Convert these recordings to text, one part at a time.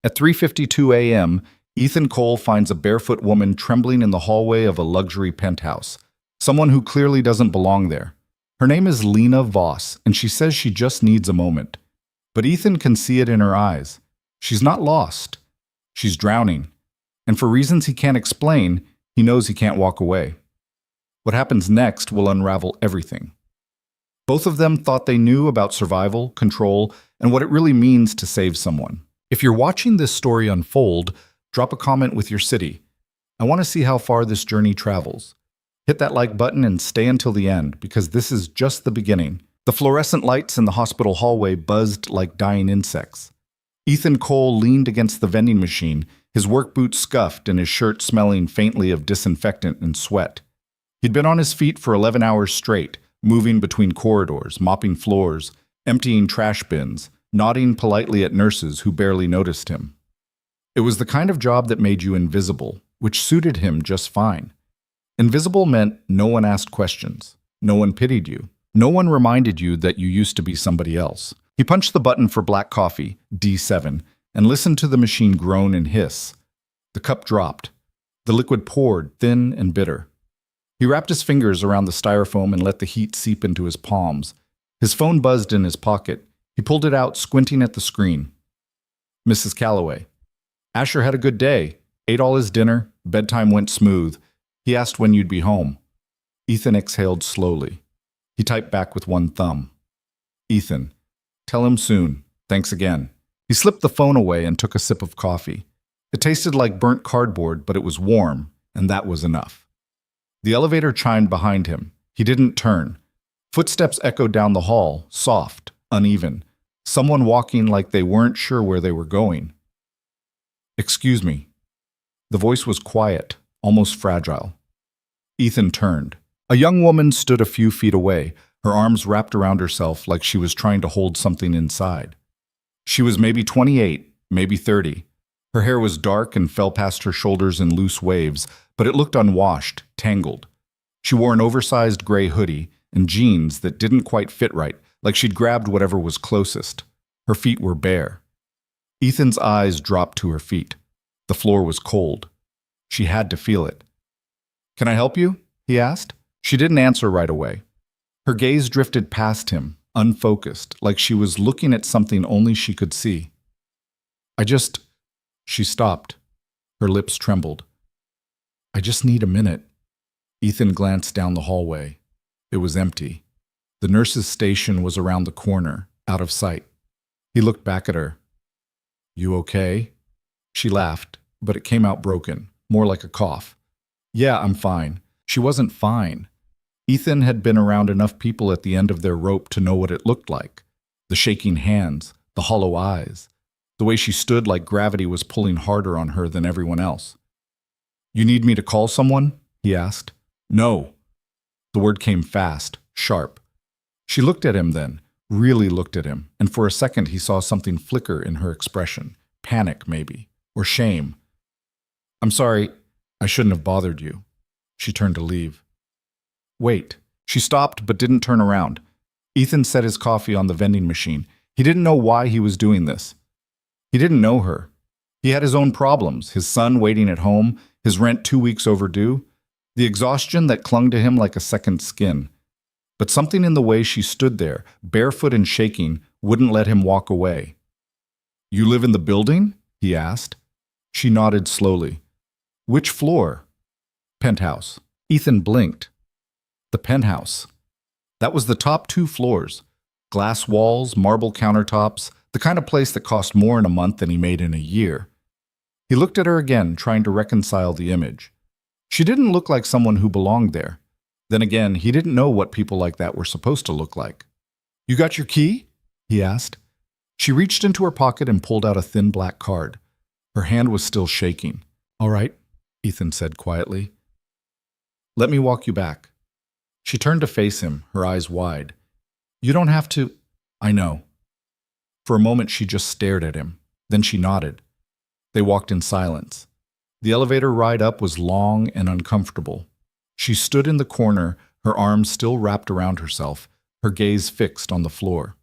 At 3:52 a.m., Ethan Cole finds a barefoot woman trembling in the hallway of a luxury penthouse, someone who clearly doesn't belong there. Her name is Lena Voss, and she says she just needs a moment. But Ethan can see it in her eyes. She's not lost. She's drowning. And for reasons he can't explain, he knows he can't walk away. What happens next will unravel everything. Both of them thought they knew about survival, control, and what it really means to save someone. If you're watching this story unfold, drop a comment with your city. I want to see how far this journey travels. Hit that like button and stay until the end, because this is just the beginning. The fluorescent lights in the hospital hallway buzzed like dying insects. Ethan Cole leaned against the vending machine, his work boots scuffed and his shirt smelling faintly of disinfectant and sweat. He'd been on his feet for 11 hours straight, moving between corridors, mopping floors, emptying trash bins, nodding politely at nurses who barely noticed him. It was the kind of job that made you invisible, which suited him just fine. Invisible meant no one asked questions, no one pitied you, no one reminded you that you used to be somebody else. He punched the button for black coffee, D7, and listened to the machine groan and hiss. The cup dropped. The liquid poured, thin and bitter. He wrapped his fingers around the styrofoam and let the heat seep into his palms. His phone buzzed in his pocket. He pulled it out, squinting at the screen. Mrs. Calloway. Asher had a good day, ate all his dinner, bedtime went smooth. He asked when you'd be home. Ethan exhaled slowly. He typed back with one thumb. Ethan. Tell him soon. Thanks again. He slipped the phone away and took a sip of coffee. It tasted like burnt cardboard, but it was warm, and that was enough. The elevator chimed behind him. He didn't turn. Footsteps echoed down the hall, soft, uneven. Someone walking like they weren't sure where they were going. Excuse me. The voice was quiet, almost fragile. Ethan turned. A young woman stood a few feet away, her arms wrapped around herself like she was trying to hold something inside. She was maybe 28, maybe 30. Her hair was dark and fell past her shoulders in loose waves, but it looked unwashed, tangled. She wore an oversized gray hoodie and jeans that didn't quite fit right, like she'd grabbed whatever was closest. Her feet were bare. Ethan's eyes dropped to her feet. The floor was cold. She had to feel it. "Can I help you?" he asked. She didn't answer right away. Her gaze drifted past him, unfocused, like she was looking at something only she could see. She stopped. Her lips trembled. "I just need a minute." Ethan glanced down the hallway. It was empty. The nurse's station was around the corner, out of sight. He looked back at her. "You okay?" She laughed, but it came out broken, more like a cough. "Yeah, I'm fine." She wasn't fine. Ethan had been around enough people at the end of their rope to know what it looked like. The shaking hands, the hollow eyes, the way she stood like gravity was pulling harder on her than everyone else. "You need me to call someone?" he asked. "No." The word came fast, sharp. She looked at him then, really looked at him, and for a second he saw something flicker in her expression. Panic, maybe, or shame. "I'm sorry, I shouldn't have bothered you." She turned to leave. "Wait." She stopped but didn't turn around. Ethan set his coffee on the vending machine. He didn't know why he was doing this. He didn't know her. He had his own problems, his son waiting at home, his rent 2 weeks overdue, the exhaustion that clung to him like a second skin. But something in the way she stood there, barefoot and shaking, wouldn't let him walk away. "You live in the building?" he asked. She nodded slowly. "Which floor?" "Penthouse." Ethan blinked. The penthouse. That was the top 2 floors. Glass walls, marble countertops, the kind of place that cost more in a month than he made in a year. He looked at her again, trying to reconcile the image. She didn't look like someone who belonged there. Then again, he didn't know what people like that were supposed to look like. "You got your key?" he asked. She reached into her pocket and pulled out a thin black card. Her hand was still shaking. "All right," Ethan said quietly. "Let me walk you back." She turned to face him, her eyes wide. "You don't have to." "I know." For a moment she just stared at him. Then she nodded. They walked in silence. The elevator ride up was long and uncomfortable. She stood in the corner, her arms still wrapped around herself, her gaze fixed on the floor.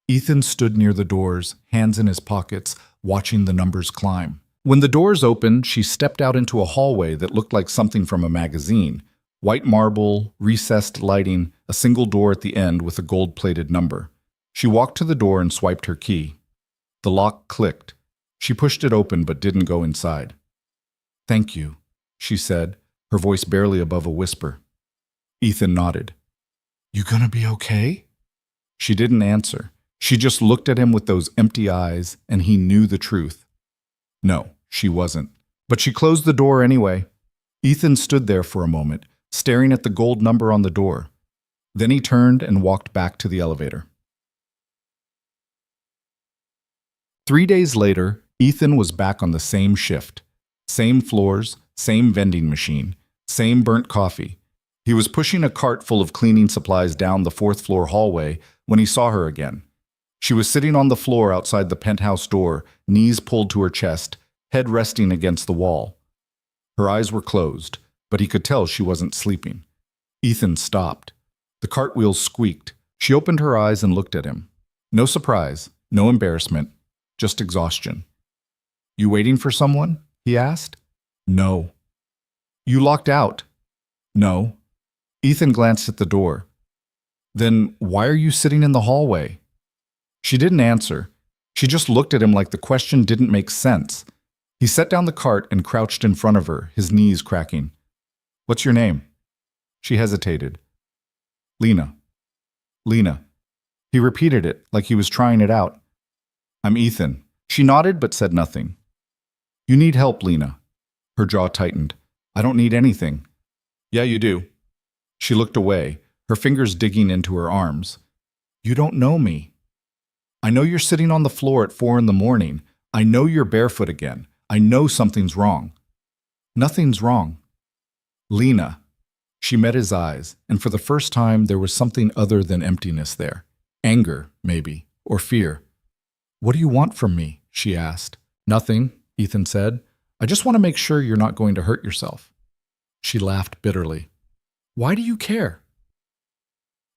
Ethan stood near the doors, hands in his pockets, watching the numbers climb. When the doors opened, she stepped out into a hallway that looked like something from a magazine. White marble, recessed lighting, a single door at the end with a gold-plated number. She walked to the door and swiped her key. The lock clicked. She pushed it open but didn't go inside. "Thank you," she said, her voice barely above a whisper. Ethan nodded. "You gonna be okay?" She didn't answer. She just looked at him with those empty eyes, and he knew the truth. No, she wasn't. But she closed the door anyway. Ethan stood there for a moment, staring at the gold number on the door. Then he turned and walked back to the elevator. 3 days later, Ethan was back on the same shift. Same floors, same vending machine, same burnt coffee. He was pushing a cart full of cleaning supplies down the fourth-floor hallway when he saw her again. She was sitting on the floor outside the penthouse door, knees pulled to her chest, head resting against the wall. Her eyes were closed, but he could tell she wasn't sleeping. Ethan stopped. The cartwheels squeaked. She opened her eyes and looked at him. No surprise, no embarrassment, just exhaustion. "You waiting for someone?" he asked. "No." "You locked out?" "No." Ethan glanced at the door. "Then why are you sitting in the hallway?" She didn't answer. She just looked at him like the question didn't make sense. He set down the cart and crouched in front of her, his knees cracking. "What's your name?" She hesitated. "Lena." "Lena." He repeated it like he was trying it out. "I'm Ethan." She nodded but said nothing. "You need help, Lena." Her jaw tightened. "I don't need anything." "Yeah, you do." She looked away, her fingers digging into her arms. "You don't know me. I know you're sitting on the floor at 4 in the morning. I know you're barefoot again. I know something's wrong." "Nothing's wrong." "Lena." She met his eyes, and for the first time there was something other than emptiness there. Anger, maybe, or fear. "What do you want from me?" she asked. "Nothing," Ethan said. "I just want to make sure you're not going to hurt yourself." She laughed bitterly. "Why do you care?"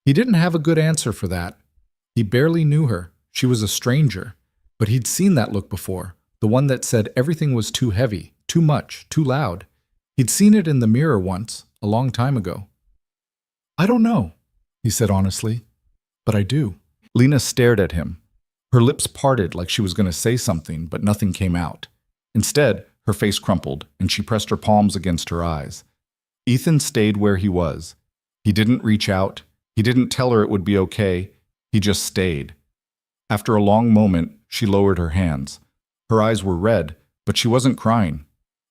He didn't have a good answer for that. He barely knew her. She was a stranger. But he'd seen that look before, the one that said everything was too heavy, too much, too loud. He'd seen it in the mirror once, a long time ago. "I don't know," he said honestly. "But I do." Lena stared at him. Her lips parted like she was going to say something, but nothing came out. Instead, her face crumpled, and she pressed her palms against her eyes. Ethan stayed where he was. He didn't reach out. He didn't tell her it would be okay. He just stayed. After a long moment, she lowered her hands. Her eyes were red, but she wasn't crying.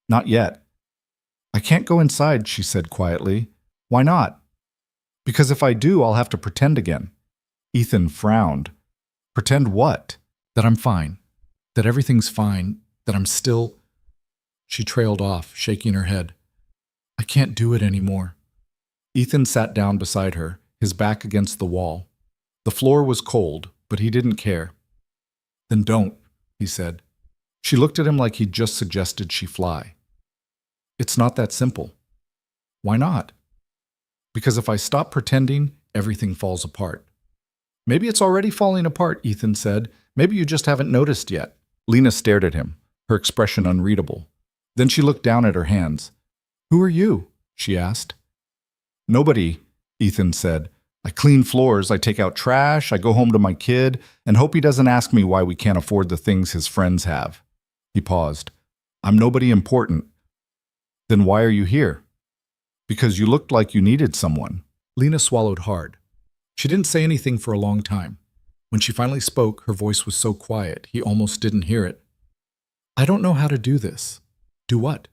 Not yet. "I can't go inside," she said quietly. "Why not?" "Because if I do, I'll have to pretend again." Ethan frowned. "Pretend what?" "That I'm fine. That everything's fine. That I'm still—" She trailed off, shaking her head. "I can't do it anymore." Ethan sat down beside her, his back against the wall. The floor was cold, but he didn't care. "Then don't," he said. She looked at him like he'd just suggested she fly. "It's not that simple." "Why not?" "Because if I stop pretending, everything falls apart." "Maybe it's already falling apart," Ethan said. "Maybe you just haven't noticed yet." Lena stared at him, her expression unreadable. Then she looked down at her hands. "Who are you?" she asked. "Nobody," Ethan said. "I clean floors, I take out trash, I go home to my kid, and hope he doesn't ask me why we can't afford the things his friends have." He paused. "I'm nobody important." "Then why are you here?" "Because you looked like you needed someone." Lena swallowed hard. She didn't say anything for a long time. When she finally spoke, her voice was so quiet, he almost didn't hear it. "I don't know how to do this." "Do what?"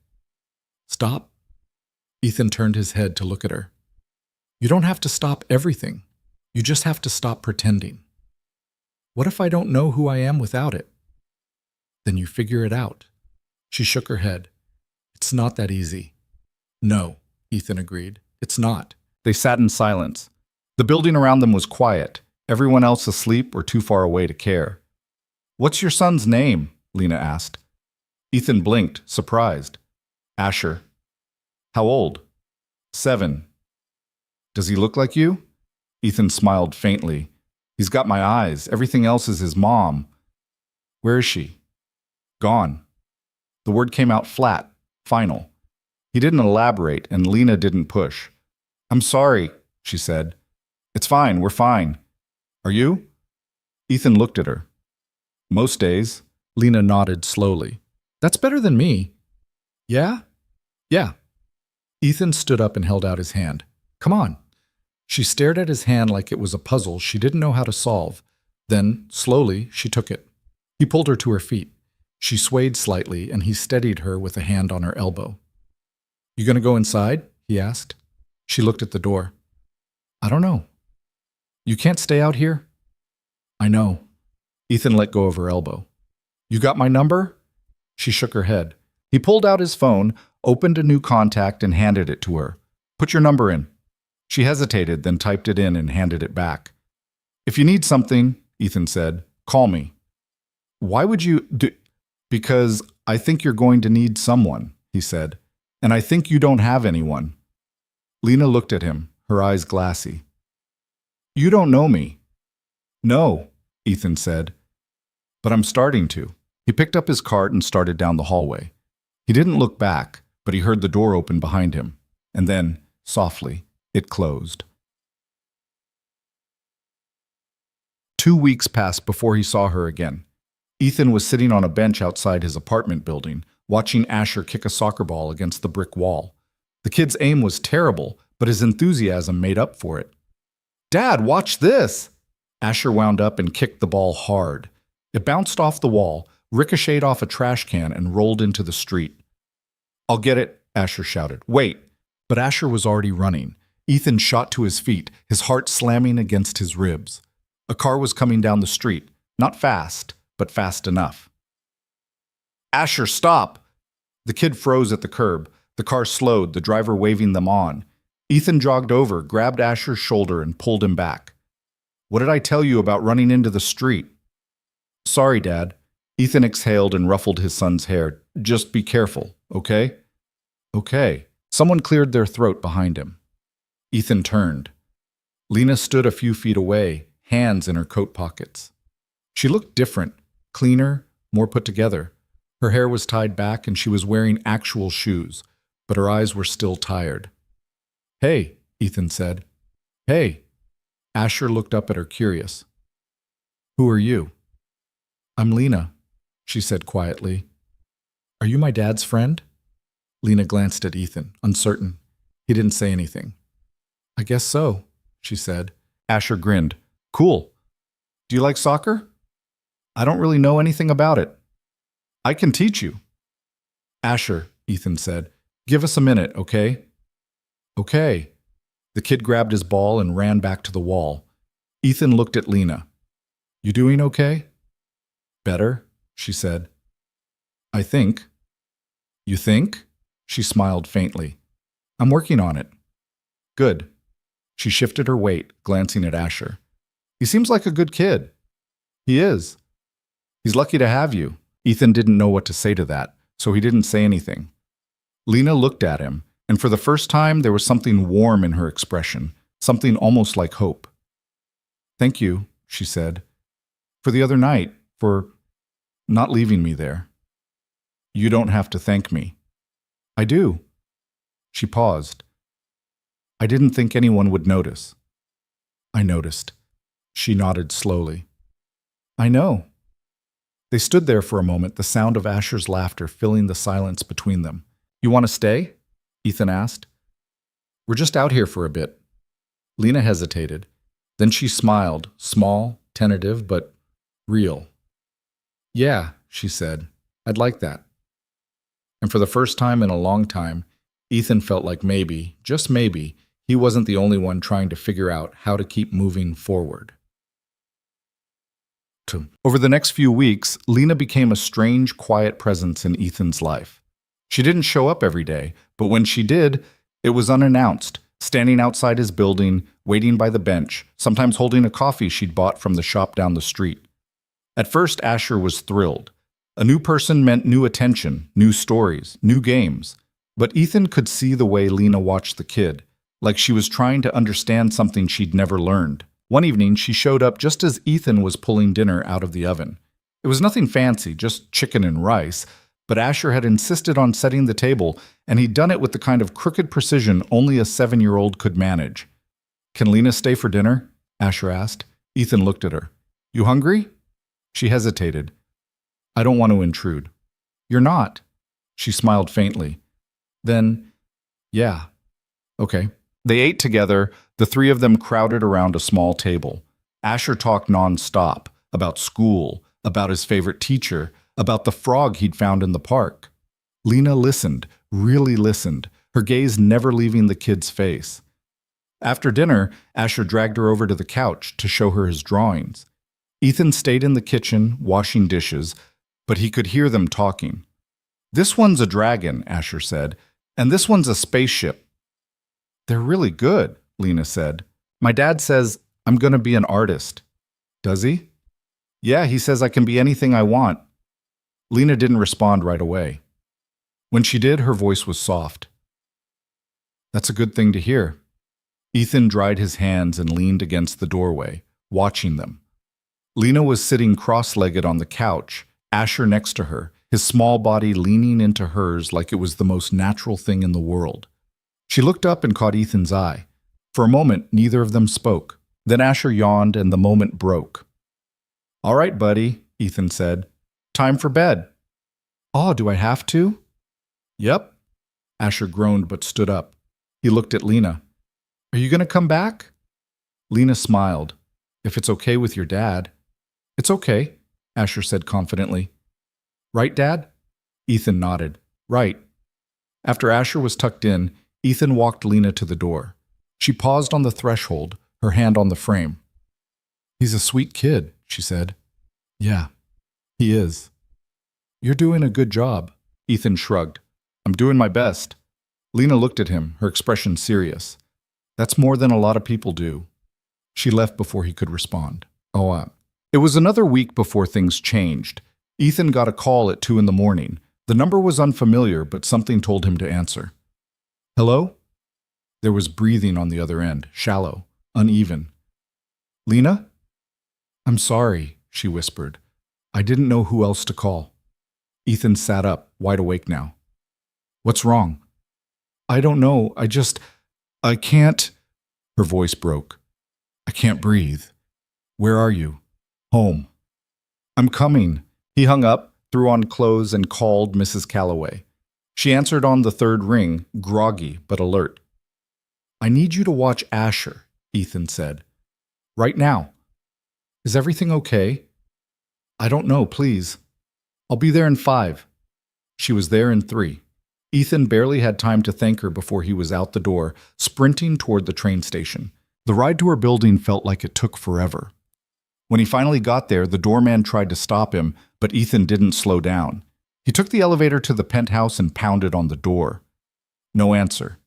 "Stop." Ethan turned his head to look at her. "You don't have to stop everything. You just have to stop pretending." "What if I don't know who I am without it?" "Then you figure it out." She shook her head. "It's not that easy." "No," Ethan agreed. "It's not." They sat in silence. The building around them was quiet, everyone else asleep or too far away to care. "What's your son's name?" Lena asked. Ethan blinked, surprised. "Asher." "How old?" 7. "Does he look like you?" Ethan smiled faintly. He's got my eyes. Everything else is his mom. Where is she? Gone. The word came out flat, final. He didn't elaborate, and Lena didn't push. I'm sorry, she said. It's fine, we're fine. Are you? Ethan looked at her. Most days. Lena nodded slowly. That's better than me. Yeah? Yeah. Ethan stood up and held out his hand. Come on. She stared at his hand like it was a puzzle she didn't know how to solve. Then, slowly, she took it. He pulled her to her feet. She swayed slightly, and he steadied her with a hand on her elbow. You gonna go inside? He asked. She looked at the door. I don't know. You can't stay out here? I know. Ethan let go of her elbow. You got my number? She shook her head. He pulled out his phone, opened a new contact, and handed it to her. Put your number in. She hesitated, then typed it in and handed it back. If you need something, Ethan said, call me. Why would you do? Because I think you're going to need someone, he said, and I think you don't have anyone. Lena looked at him, her eyes glassy. You don't know me. No, Ethan said, but I'm starting to. He picked up his cart and started down the hallway. He didn't look back, but he heard the door open behind him, and then, softly, it closed. 2 weeks passed before he saw her again. Ethan was sitting on a bench outside his apartment building, watching Asher kick a soccer ball against the brick wall. The kid's aim was terrible, but his enthusiasm made up for it. Dad, watch this! Asher wound up and kicked the ball hard. It bounced off the wall, ricocheted off a trash can, and rolled into the street. I'll get it, Asher shouted. Wait! But Asher was already running. Ethan shot to his feet, his heart slamming against his ribs. A car was coming down the street, not fast, but fast enough. Asher, stop! The kid froze at the curb. The car slowed, the driver waving them on. Ethan jogged over, grabbed Asher's shoulder, and pulled him back. What did I tell you about running into the street? Sorry, Dad. Ethan exhaled and ruffled his son's hair. Just be careful, okay? Okay. Someone cleared their throat behind him. Ethan turned. Lena stood a few feet away, hands in her coat pockets. She looked different, cleaner, more put together. Her hair was tied back and she was wearing actual shoes, but her eyes were still tired. Hey, Ethan said. Hey. Asher looked up at her, curious. Who are you? I'm Lena, she said quietly. Are you my dad's friend? Lena glanced at Ethan, uncertain. He didn't say anything. I guess so, she said. Asher grinned. Cool. Do you like soccer? I don't really know anything about it. I can teach you. Asher, Ethan said, give us a minute, okay? Okay. The kid grabbed his ball and ran back to the wall. Ethan looked at Lena. You doing okay? Better, she said. I think. You think? She smiled faintly. I'm working on it. Good. She shifted her weight, glancing at Asher. He seems like a good kid. He is. He's lucky to have you. Ethan didn't know what to say to that, so he didn't say anything. Lena looked at him, and for the first time there was something warm in her expression, something almost like hope. Thank you, she said, for the other night, for not leaving me there. You don't have to thank me. I do. She paused. I didn't think anyone would notice. I noticed. She nodded slowly. I know. They stood there for a moment, the sound of Asher's laughter filling the silence between them. You want to stay? Ethan asked. We're just out here for a bit. Lena hesitated. Then she smiled, small, tentative, but real. Yeah, she said. I'd like that. And for the first time in a long time, Ethan felt like maybe, just maybe, he wasn't the only one trying to figure out how to keep moving forward. Over the next few weeks, Lena became a strange, quiet presence in Ethan's life. She didn't show up every day, but when she did, it was unannounced, standing outside his building, waiting by the bench, sometimes holding a coffee she'd bought from the shop down the street. At first, Asher was thrilled. A new person meant new attention, new stories, new games. But Ethan could see the way Lena watched the kid, like she was trying to understand something she'd never learned, One evening, she showed up just as Ethan was pulling dinner out of the oven. It was nothing fancy, just chicken and rice, but Asher had insisted on setting the table, and he'd done it with the kind of crooked precision only a 7-year-old could manage. "Can Lena stay for dinner?" Asher asked. Ethan looked at her. "You hungry?" She hesitated. "I don't want to intrude." "You're not." She smiled faintly. "Then, yeah. Okay." They ate together, the three of them crowded around a small table. Asher talked non-stop, about school, about his favorite teacher, about the frog he'd found in the park. Lena listened, really listened, her gaze never leaving the kid's face. After dinner, Asher dragged her over to the couch to show her his drawings. Ethan stayed in the kitchen, washing dishes, but he could hear them talking. "This one's a dragon," Asher said, "and this one's a spaceship." "They're really good," Lena said. "My dad says I'm going to be an artist." "Does he?" "Yeah, he says I can be anything I want." Lena didn't respond right away. When she did, her voice was soft. "That's a good thing to hear." Ethan dried his hands and leaned against the doorway, watching them. Lena was sitting cross-legged on the couch, Asher next to her, his small body leaning into hers like it was the most natural thing in the world. She looked up and caught Ethan's eye. For a moment, neither of them spoke. Then Asher yawned and the moment broke. "All right, buddy," Ethan said. "Time for bed." "Oh, do I have to?" "Yep." Asher groaned but stood up. He looked at Lena. "Are you going to come back?" Lena smiled. "If it's okay with your dad." "It's okay," Asher said confidently. "Right, Dad?" Ethan nodded. "Right." After Asher was tucked in, Ethan walked Lena to the door. She paused on the threshold, her hand on the frame. "He's a sweet kid," she said. "Yeah, he is." "You're doing a good job." Ethan shrugged. "I'm doing my best." Lena looked at him, her expression serious. "That's more than a lot of people do." She left before he could respond. It was another week before things changed. Ethan got a call at 2 a.m. The number was unfamiliar, but something told him to answer. "Hello?" There was breathing on the other end, shallow, uneven. "Lena?" "I'm sorry," she whispered. "I didn't know who else to call." Ethan sat up, wide awake now. "What's wrong?" "I don't know. I can't." Her voice broke. "I can't breathe. Where are you?" "Home." "I'm coming." He hung up, threw on clothes, and called Mrs. Calloway. She answered on the third ring, groggy but alert. "I need you to watch Asher," Ethan said. "Right now." "Is everything okay?" "I don't know, please." "I'll be there in 5. She was there in 3. Ethan barely had time to thank her before he was out the door, sprinting toward the train station. The ride to her building felt like it took forever. When he finally got there, the doorman tried to stop him, but Ethan didn't slow down. He took the elevator to the penthouse and pounded on the door. No answer.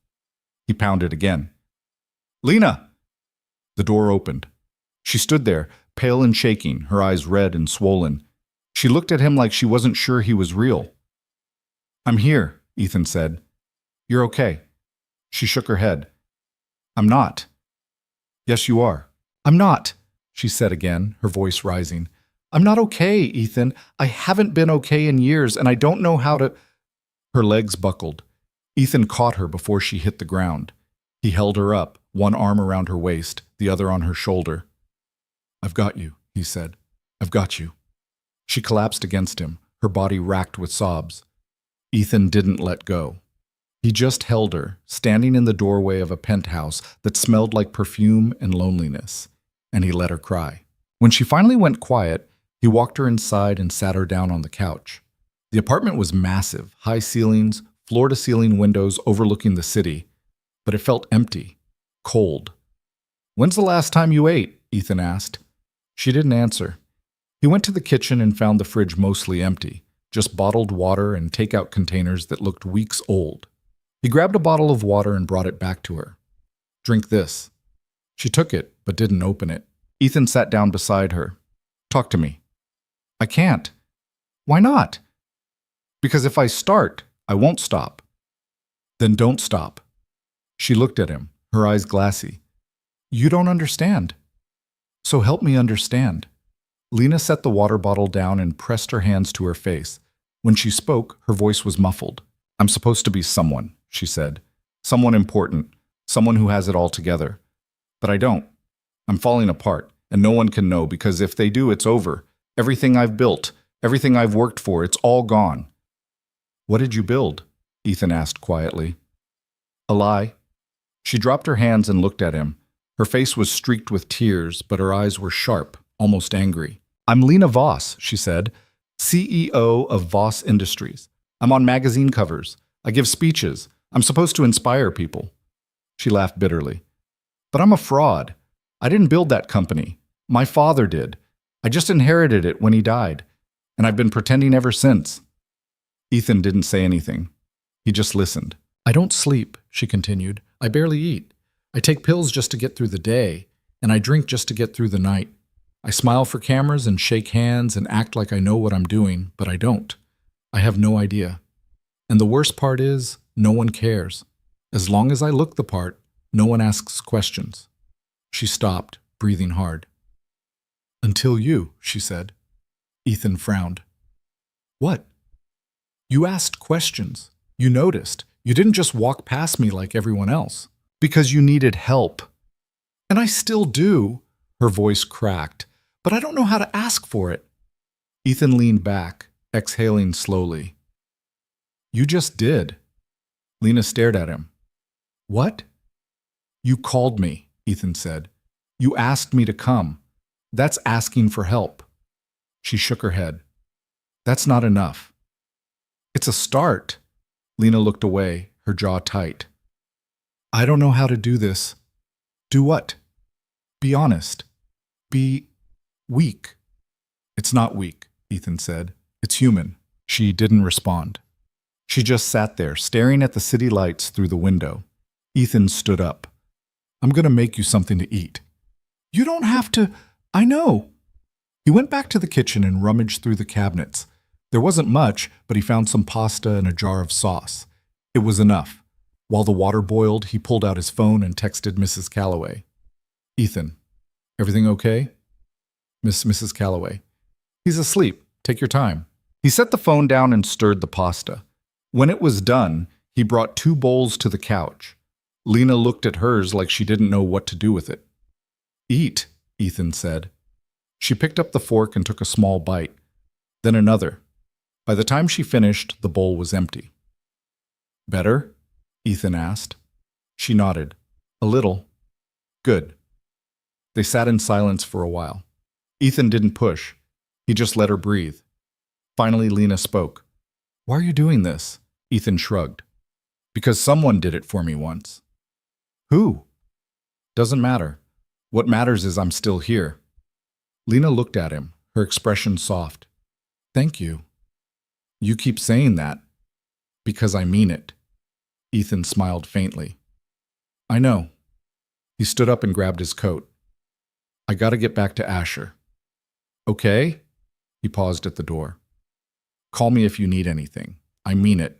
He pounded again. "Lena!" The door opened. She stood there, pale and shaking, her eyes red and swollen. She looked at him like she wasn't sure he was real. "I'm here," Ethan said. "You're okay." She shook her head. "I'm not." "Yes, you are." "I'm not," she said again, her voice rising. "I'm not okay, Ethan. I haven't been okay in years, and I don't know how to—" Her legs buckled. Ethan caught her before she hit the ground. He held her up, one arm around her waist, the other on her shoulder. "I've got you," he said. "I've got you." She collapsed against him, her body racked with sobs. Ethan didn't let go. He just held her, standing in the doorway of a penthouse that smelled like perfume and loneliness, and he let her cry. When she finally went quiet, he walked her inside and sat her down on the couch. The apartment was massive, high ceilings, floor-to-ceiling windows overlooking the city, but it felt empty, cold. "When's the last time you ate?" Ethan asked. She didn't answer. He went to the kitchen and found the fridge mostly empty, just bottled water and takeout containers that looked weeks old. He grabbed a bottle of water and brought it back to her. "Drink this." She took it, but didn't open it. Ethan sat down beside her. "Talk to me." "I can't." "Why not?" "Because if I start, I won't stop." "Then don't stop." She looked at him, her eyes glassy. "You don't understand." So help me understand. Lena set the water bottle down and pressed her hands to her face. When she spoke, her voice was muffled. I'm supposed to be someone, she said. Someone important, someone who has it all together. But I don't. I'm falling apart, and no one can know because if they do, it's over. Everything I've built, everything I've worked for, it's all gone. What did you build? Ethan asked quietly. A lie. She dropped her hands and looked at him. Her face was streaked with tears, but her eyes were sharp, almost angry. I'm Lena Voss, she said, CEO of Voss Industries. I'm on magazine covers. I give speeches. I'm supposed to inspire people. She laughed bitterly. But I'm a fraud. I didn't build that company. My father did. I just inherited it when he died, and I've been pretending ever since. Ethan didn't say anything. He just listened. I don't sleep, she continued. I barely eat. I take pills just to get through the day, and I drink just to get through the night. I smile for cameras and shake hands and act like I know what I'm doing, but I don't. I have no idea. And the worst part is, no one cares. As long as I look the part, no one asks questions. She stopped, breathing hard. Until you, she said. Ethan frowned. What? You asked questions. You noticed. You didn't just walk past me like everyone else. Because you needed help. And I still do. Her voice cracked. But I don't know how to ask for it. Ethan leaned back, exhaling slowly. You just did. Lena stared at him. What? You called me, Ethan said. You asked me to come. That's asking for help. She shook her head. That's not enough. It's a start. Lena looked away, her jaw tight. I don't know how to do this. Do what? Be honest. Be weak. It's not weak, Ethan said. It's human. She didn't respond. She just sat there, staring at the city lights through the window. Ethan stood up. I'm going to make you something to eat. You don't have to. I know. He went back to the kitchen and rummaged through the cabinets. There wasn't much, but he found some pasta and a jar of sauce. It was enough. While the water boiled, he pulled out his phone and texted Mrs. Calloway. Ethan, everything okay? Mrs. Calloway. He's asleep. Take your time. He set the phone down and stirred the pasta. When it was done, he brought 2 bowls to the couch. Lena looked at hers like she didn't know what to do with it. Eat, Ethan said. She picked up the fork and took a small bite, then another. By the time she finished, the bowl was empty. Better? Ethan asked. She nodded. A little. Good. They sat in silence for a while. Ethan didn't push. He just let her breathe. Finally, Lena spoke. Why are you doing this? Ethan shrugged. Because someone did it for me once. Who? Doesn't matter. What matters is I'm still here. Lena looked at him, her expression soft. Thank you. You keep saying that. Because I mean it. Ethan smiled faintly. I know. He stood up and grabbed his coat. I gotta get back to Asher. Okay? He paused at the door. Call me if you need anything. I mean it.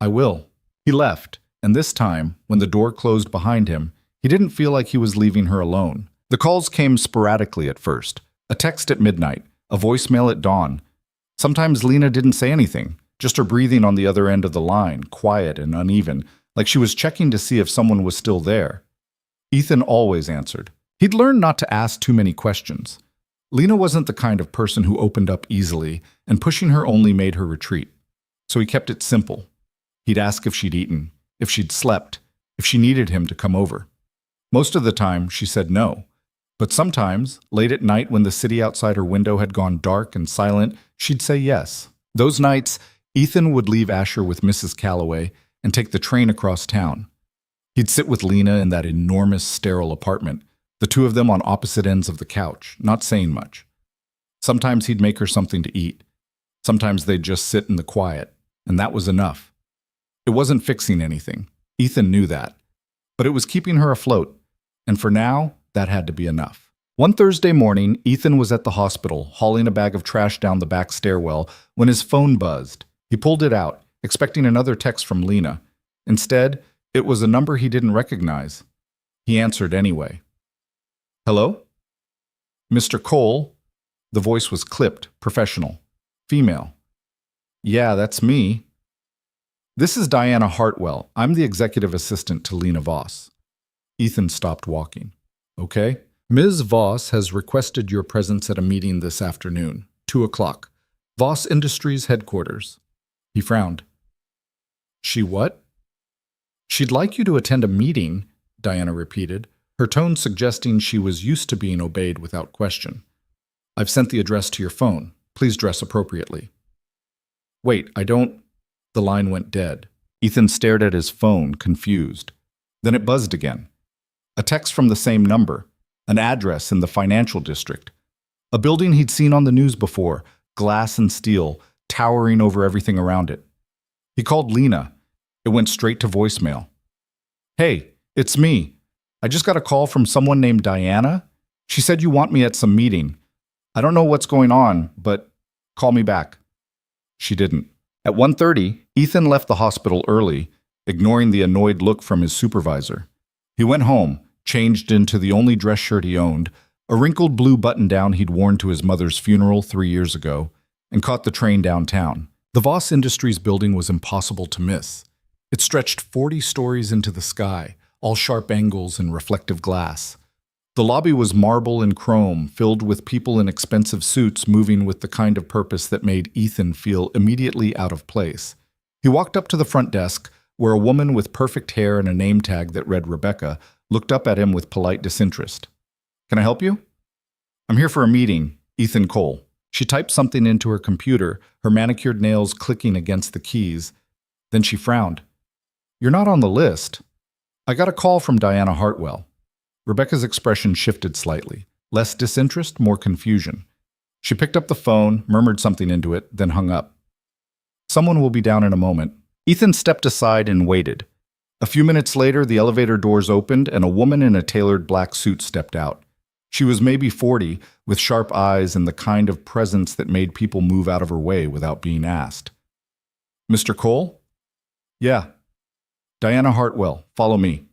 I will. He left, and this time, when the door closed behind him, he didn't feel like he was leaving her alone. The calls came sporadically at first. A text at midnight, a voicemail at dawn. Sometimes Lena didn't say anything, just her breathing on the other end of the line, quiet and uneven, like she was checking to see if someone was still there. Ethan always answered. He'd learned not to ask too many questions. Lena wasn't the kind of person who opened up easily, and pushing her only made her retreat. So he kept it simple. He'd ask if she'd eaten, if she'd slept, if she needed him to come over. Most of the time, she said no. But sometimes, late at night when the city outside her window had gone dark and silent, she'd say yes. Those nights, Ethan would leave Asher with Mrs. Calloway and take the train across town. He'd sit with Lena in that enormous, sterile apartment, the two of them on opposite ends of the couch, not saying much. Sometimes he'd make her something to eat. Sometimes they'd just sit in the quiet, and that was enough. It wasn't fixing anything. Ethan knew that. But it was keeping her afloat, and for now, that had to be enough. One Thursday morning, Ethan was at the hospital, hauling a bag of trash down the back stairwell, when his phone buzzed. He pulled it out, expecting another text from Lena. Instead, it was a number he didn't recognize. He answered anyway. Hello? Mr. Cole? The voice was clipped, professional. Female. Yeah, that's me. This is Diana Hartwell. I'm the executive assistant to Lena Voss. Ethan stopped walking. Okay. Ms. Voss has requested your presence at a meeting this afternoon, 2 o'clock. Voss Industries headquarters. He frowned. She what? She'd like you to attend a meeting, Diana repeated, her tone suggesting she was used to being obeyed without question. I've sent the address to your phone. Please dress appropriately. Wait, I don't... The line went dead. Ethan stared at his phone, confused. Then it buzzed again. A text from the same number, an address in the financial district. A building he'd seen on the news before, glass and steel, towering over everything around it. He called Lena. It went straight to voicemail. Hey, it's me. I just got a call from someone named Diana. She said you want me at some meeting. I don't know what's going on, but call me back. She didn't. At 1:30, Ethan left the hospital early, ignoring the annoyed look from his supervisor. He went home, changed into the only dress shirt he owned, a wrinkled blue button-down he'd worn to his mother's funeral 3 years ago, and caught the train downtown. The Voss Industries building was impossible to miss. It stretched 40 stories into the sky, all sharp angles and reflective glass. The lobby was marble and chrome, filled with people in expensive suits moving with the kind of purpose that made Ethan feel immediately out of place. He walked up to the front desk, where a woman with perfect hair and a name tag that read Rebecca looked up at him with polite disinterest. Can I help you? I'm here for a meeting, Ethan Cole. She typed something into her computer, her manicured nails clicking against the keys. Then she frowned. You're not on the list. I got a call from Diana Hartwell. Rebecca's expression shifted slightly. Less disinterest, more confusion. She picked up the phone, murmured something into it, then hung up. Someone will be down in a moment. Ethan stepped aside and waited. A few minutes later, the elevator doors opened and a woman in a tailored black suit stepped out. She was maybe 40, with sharp eyes and the kind of presence that made people move out of her way without being asked. Mr. Cole? Yeah. Diana Hartwell, follow me.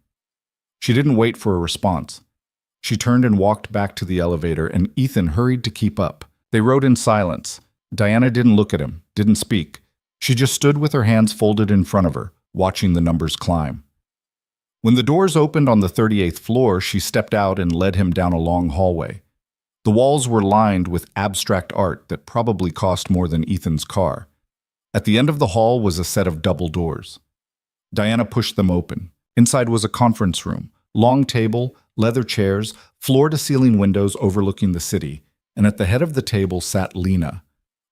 She didn't wait for a response. She turned and walked back to the elevator, and Ethan hurried to keep up. They rode in silence. Diana didn't look at him, didn't speak. She just stood with her hands folded in front of her, watching the numbers climb. When the doors opened on the 38th floor, she stepped out and led him down a long hallway. The walls were lined with abstract art that probably cost more than Ethan's car. At the end of the hall was a set of double doors. Diana pushed them open. Inside was a conference room, long table, leather chairs, floor-to-ceiling windows overlooking the city, and at the head of the table sat Lena.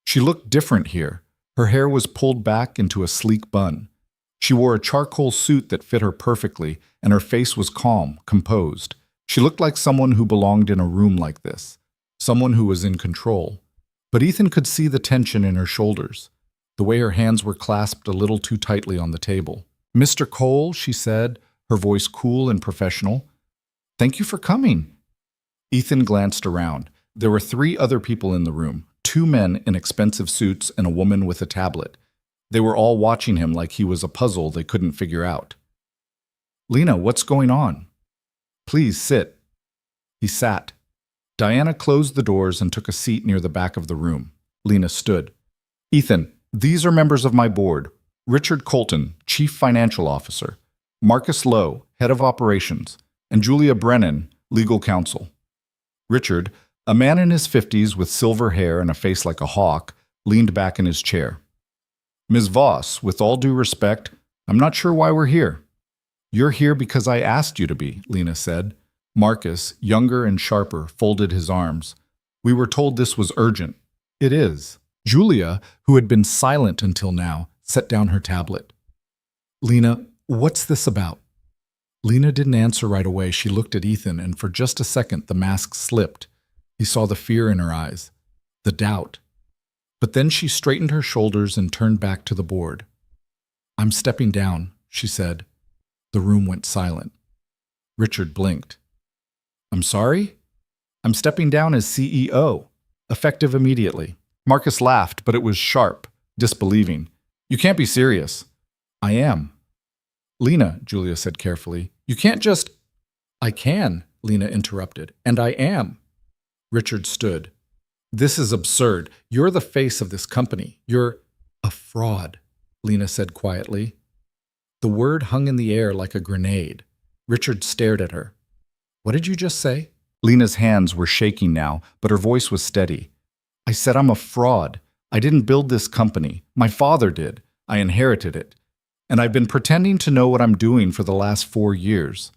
She looked different here. Her hair was pulled back into a sleek bun. She wore a charcoal suit that fit her perfectly, and her face was calm, composed. She looked like someone who belonged in a room like this, someone who was in control. But Ethan could see the tension in her shoulders, the way her hands were clasped a little too tightly on the table. Mr. Cole, she said, her voice cool and professional. Thank you for coming. Ethan glanced around. There were 3 other people in the room, 2 men in expensive suits and a woman with a tablet. They were all watching him like he was a puzzle they couldn't figure out. Lena, what's going on? Please sit. He sat. Diana closed the doors and took a seat near the back of the room. Lena stood. Ethan, these are members of my board. Richard Colton, Chief Financial Officer, Marcus Lowe, Head of Operations, and Julia Brennan, Legal Counsel. Richard, a man in his 50s with silver hair and a face like a hawk, leaned back in his chair. Ms. Voss, with all due respect, I'm not sure why we're here. You're here because I asked you to be, Lena said. Marcus, younger and sharper, folded his arms. We were told this was urgent. It is. Julia, who had been silent until now, set down her tablet. Lena, what's this about? Lena didn't answer right away. She looked at Ethan, and for just a second the mask slipped. He saw the fear in her eyes, the doubt. But then she straightened her shoulders and turned back to the board. I'm stepping down, she said. The room went silent. Richard blinked. I'm sorry? I'm stepping down as CEO, effective immediately. Marcus laughed, but it was sharp, disbelieving. You can't be serious. I am. Lena, Julia said carefully, you can't just... I can, Lena interrupted, and I am. Richard stood. This is absurd. You're the face of this company. You're a fraud, Lena said quietly. The word hung in the air like a grenade. Richard stared at her. What did you just say? Lena's hands were shaking now, but her voice was steady. I said I'm a fraud. I didn't build this company. My father did. I inherited it. And I've been pretending to know what I'm doing for the last 4 years.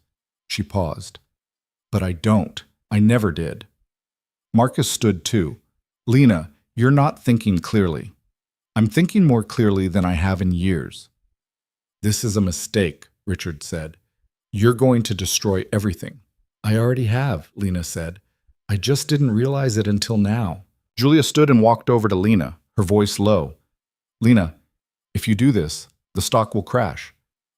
She paused. But I don't. I never did. Marcus stood too. Lena, you're not thinking clearly. I'm thinking more clearly than I have in years. This is a mistake, Richard said. You're going to destroy everything. I already have, Lena said. I just didn't realize it until now. Julia stood and walked over to Lena, her voice low. Lena, if you do this, the stock will crash.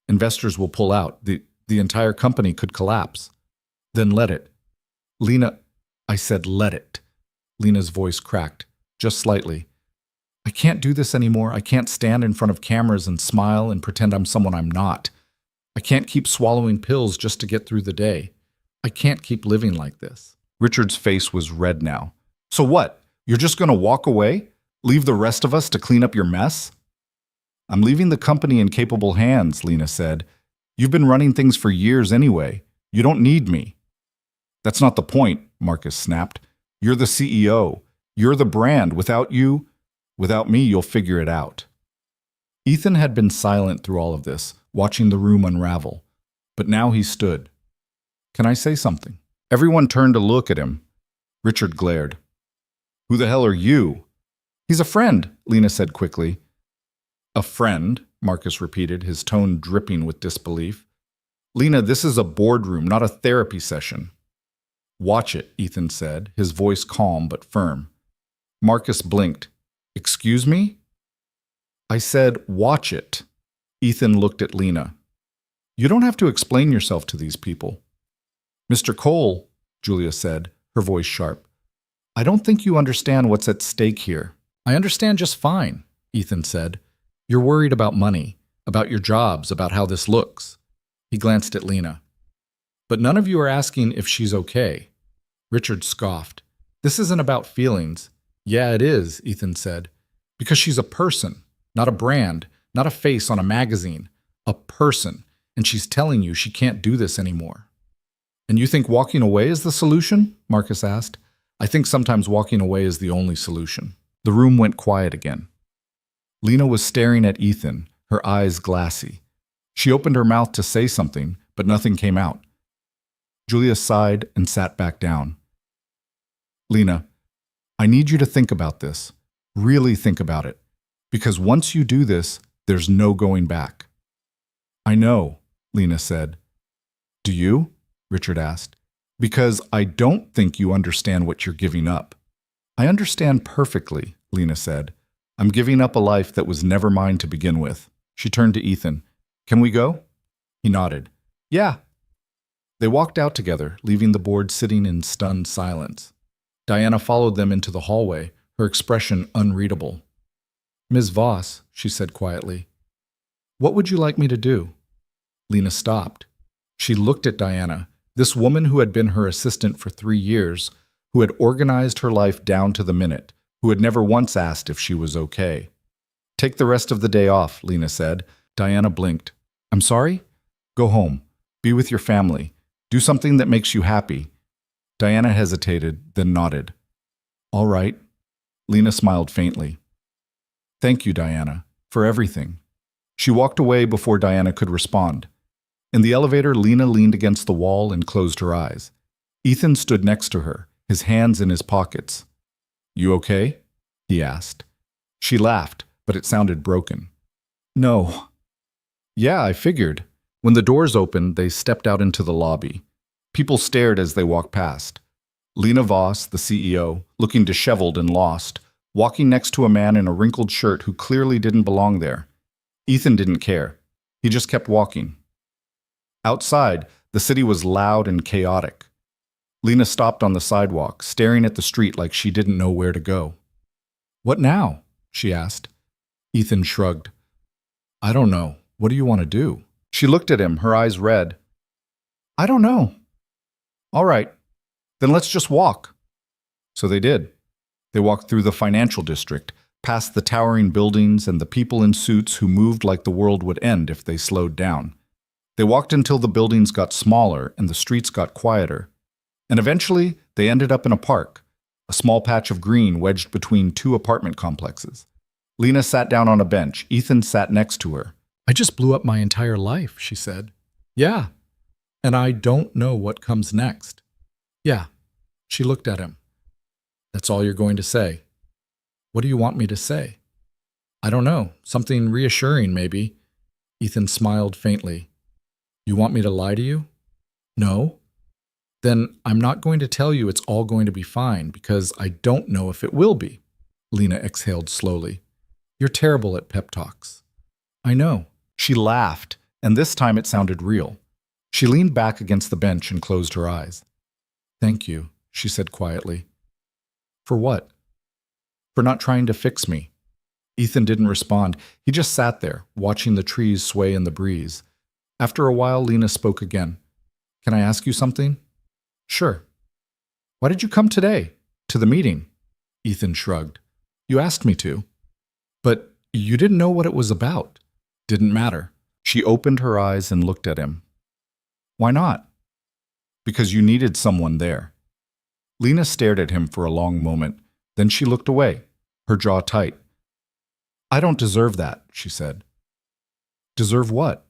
Investors will pull out. The entire company could collapse. Then let it. Lena, I said let it. Lena's voice cracked, just slightly. I can't do this anymore. I can't stand in front of cameras and smile and pretend I'm someone I'm not. I can't keep swallowing pills just to get through the day. I can't keep living like this. Richard's face was red now. So what? You're just going to walk away? Leave the rest of us to clean up your mess? I'm leaving the company in capable hands, Lena said. You've been running things for years anyway. You don't need me. That's not the point, Marcus snapped. You're the CEO. You're the brand. Without me, you'll figure it out. Ethan had been silent through all of this, watching the room unravel. But now he stood. Can I say something? Everyone turned to look at him. Richard glared. Who the hell are you? He's a friend, Lena said quickly. A friend, Marcus repeated, his tone dripping with disbelief. Lena, this is a boardroom, not a therapy session. Watch it, Ethan said, his voice calm but firm. Marcus blinked. Excuse me? I said, watch it. Ethan looked at Lena. You don't have to explain yourself to these people. Mr. Cole, Julia said, her voice sharp. I don't think you understand what's at stake here. I understand just fine, Ethan said. You're worried about money, about your jobs, about how this looks. He glanced at Lena. But none of you are asking if she's okay. Richard scoffed. This isn't about feelings. Yeah, it is, Ethan said. Because she's a person, not a brand, not a face on a magazine. A person. And she's telling you she can't do this anymore. And you think walking away is the solution? Marcus asked. I think sometimes walking away is the only solution. The room went quiet again. Lena was staring at Ethan, her eyes glassy. She opened her mouth to say something, but nothing came out. Julia sighed and sat back down. Lena, I need you to think about this. Really think about it. Because once you do this, there's no going back. I know, Lena said. Do you? Richard asked. Because I don't think you understand what you're giving up. I understand perfectly, Lena said. I'm giving up a life that was never mine to begin with. She turned to Ethan. Can we go? He nodded. Yeah. They walked out together, leaving the board sitting in stunned silence. Diana followed them into the hallway, her expression unreadable. Ms. Voss, she said quietly, what would you like me to do? Lena stopped. She looked at Diana, this woman who had been her assistant for 3 years, who had organized her life down to the minute, who had never once asked if she was okay. Take the rest of the day off, Lena said. Diana blinked. I'm sorry? Go home. Be with your family. Do something that makes you happy. Diana hesitated, then nodded. All right. Lena smiled faintly. Thank you, Diana, for everything. She walked away before Diana could respond. In the elevator, Lena leaned against the wall and closed her eyes. Ethan stood next to her, his hands in his pockets. You okay? He asked. She laughed, but it sounded broken. No. Yeah, I figured. When the doors opened, they stepped out into the lobby. People stared as they walked past. Lena Voss, the CEO, looking disheveled and lost, walking next to a man in a wrinkled shirt who clearly didn't belong there. Ethan didn't care. He just kept walking. Outside, the city was loud and chaotic. Lena stopped on the sidewalk, staring at the street like she didn't know where to go. What now? She asked. Ethan shrugged. I don't know. What do you want to do? She looked at him, her eyes red. I don't know. All right. Then let's just walk. So they did. They walked through the financial district, past the towering buildings and the people in suits who moved like the world would end if they slowed down. They walked until the buildings got smaller and the streets got quieter. And eventually, they ended up in a park, a small patch of green wedged between two apartment complexes. Lena sat down on a bench. Ethan sat next to her. I just blew up my entire life, she said. Yeah. And I don't know what comes next. Yeah. She looked at him. That's all you're going to say. What do you want me to say? I don't know. Something reassuring, maybe. Ethan smiled faintly. You want me to lie to you? No. Then I'm not going to tell you it's all going to be fine because I don't know if it will be. Lena exhaled slowly. You're terrible at pep talks. I know. She laughed, and this time it sounded real. She leaned back against the bench and closed her eyes. Thank you, she said quietly. For what? For not trying to fix me. Ethan didn't respond. He just sat there, watching the trees sway in the breeze. After a while, Lena spoke again. Can I ask you something? Sure. Why did you come today? To the meeting? Ethan shrugged. You asked me to. But you didn't know what it was about. Didn't matter. She opened her eyes and looked at him. Why not? Because you needed someone there. Lena stared at him for a long moment. Then she looked away, her jaw tight. I don't deserve that, she said. Deserve what?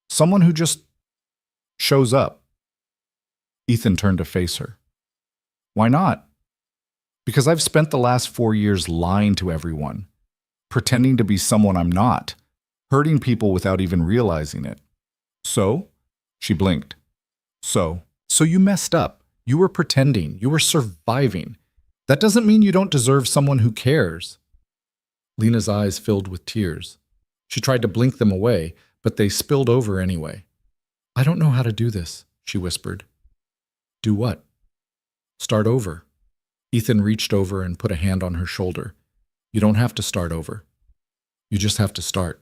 Someone who just shows up. Ethan turned to face her. Why not? Because I've spent the last 4 years lying to everyone, pretending to be someone I'm not, hurting people without even realizing it. So? She blinked. So you messed up. You were pretending. You were surviving. That doesn't mean you don't deserve someone who cares. Lena's eyes filled with tears. She tried to blink them away, but they spilled over anyway. I don't know how to do this, she whispered. Do what? Start over. Ethan reached over and put a hand on her shoulder. You don't have to start over. You just have to start.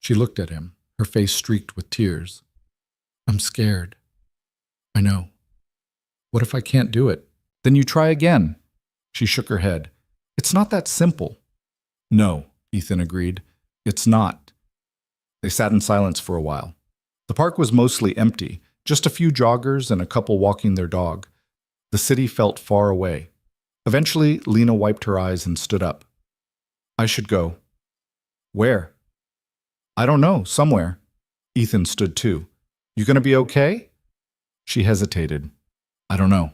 She looked at him, her face streaked with tears. I'm scared. I know. What if I can't do it? Then you try again. She shook her head. It's not that simple. No, Ethan agreed. It's not. They sat in silence for a while. The park was mostly empty, just a few joggers and a couple walking their dog. The city felt far away. Eventually, Lena wiped her eyes and stood up. I should go. Where? I don't know, somewhere. Ethan stood too. You gonna be okay? She hesitated. I don't know.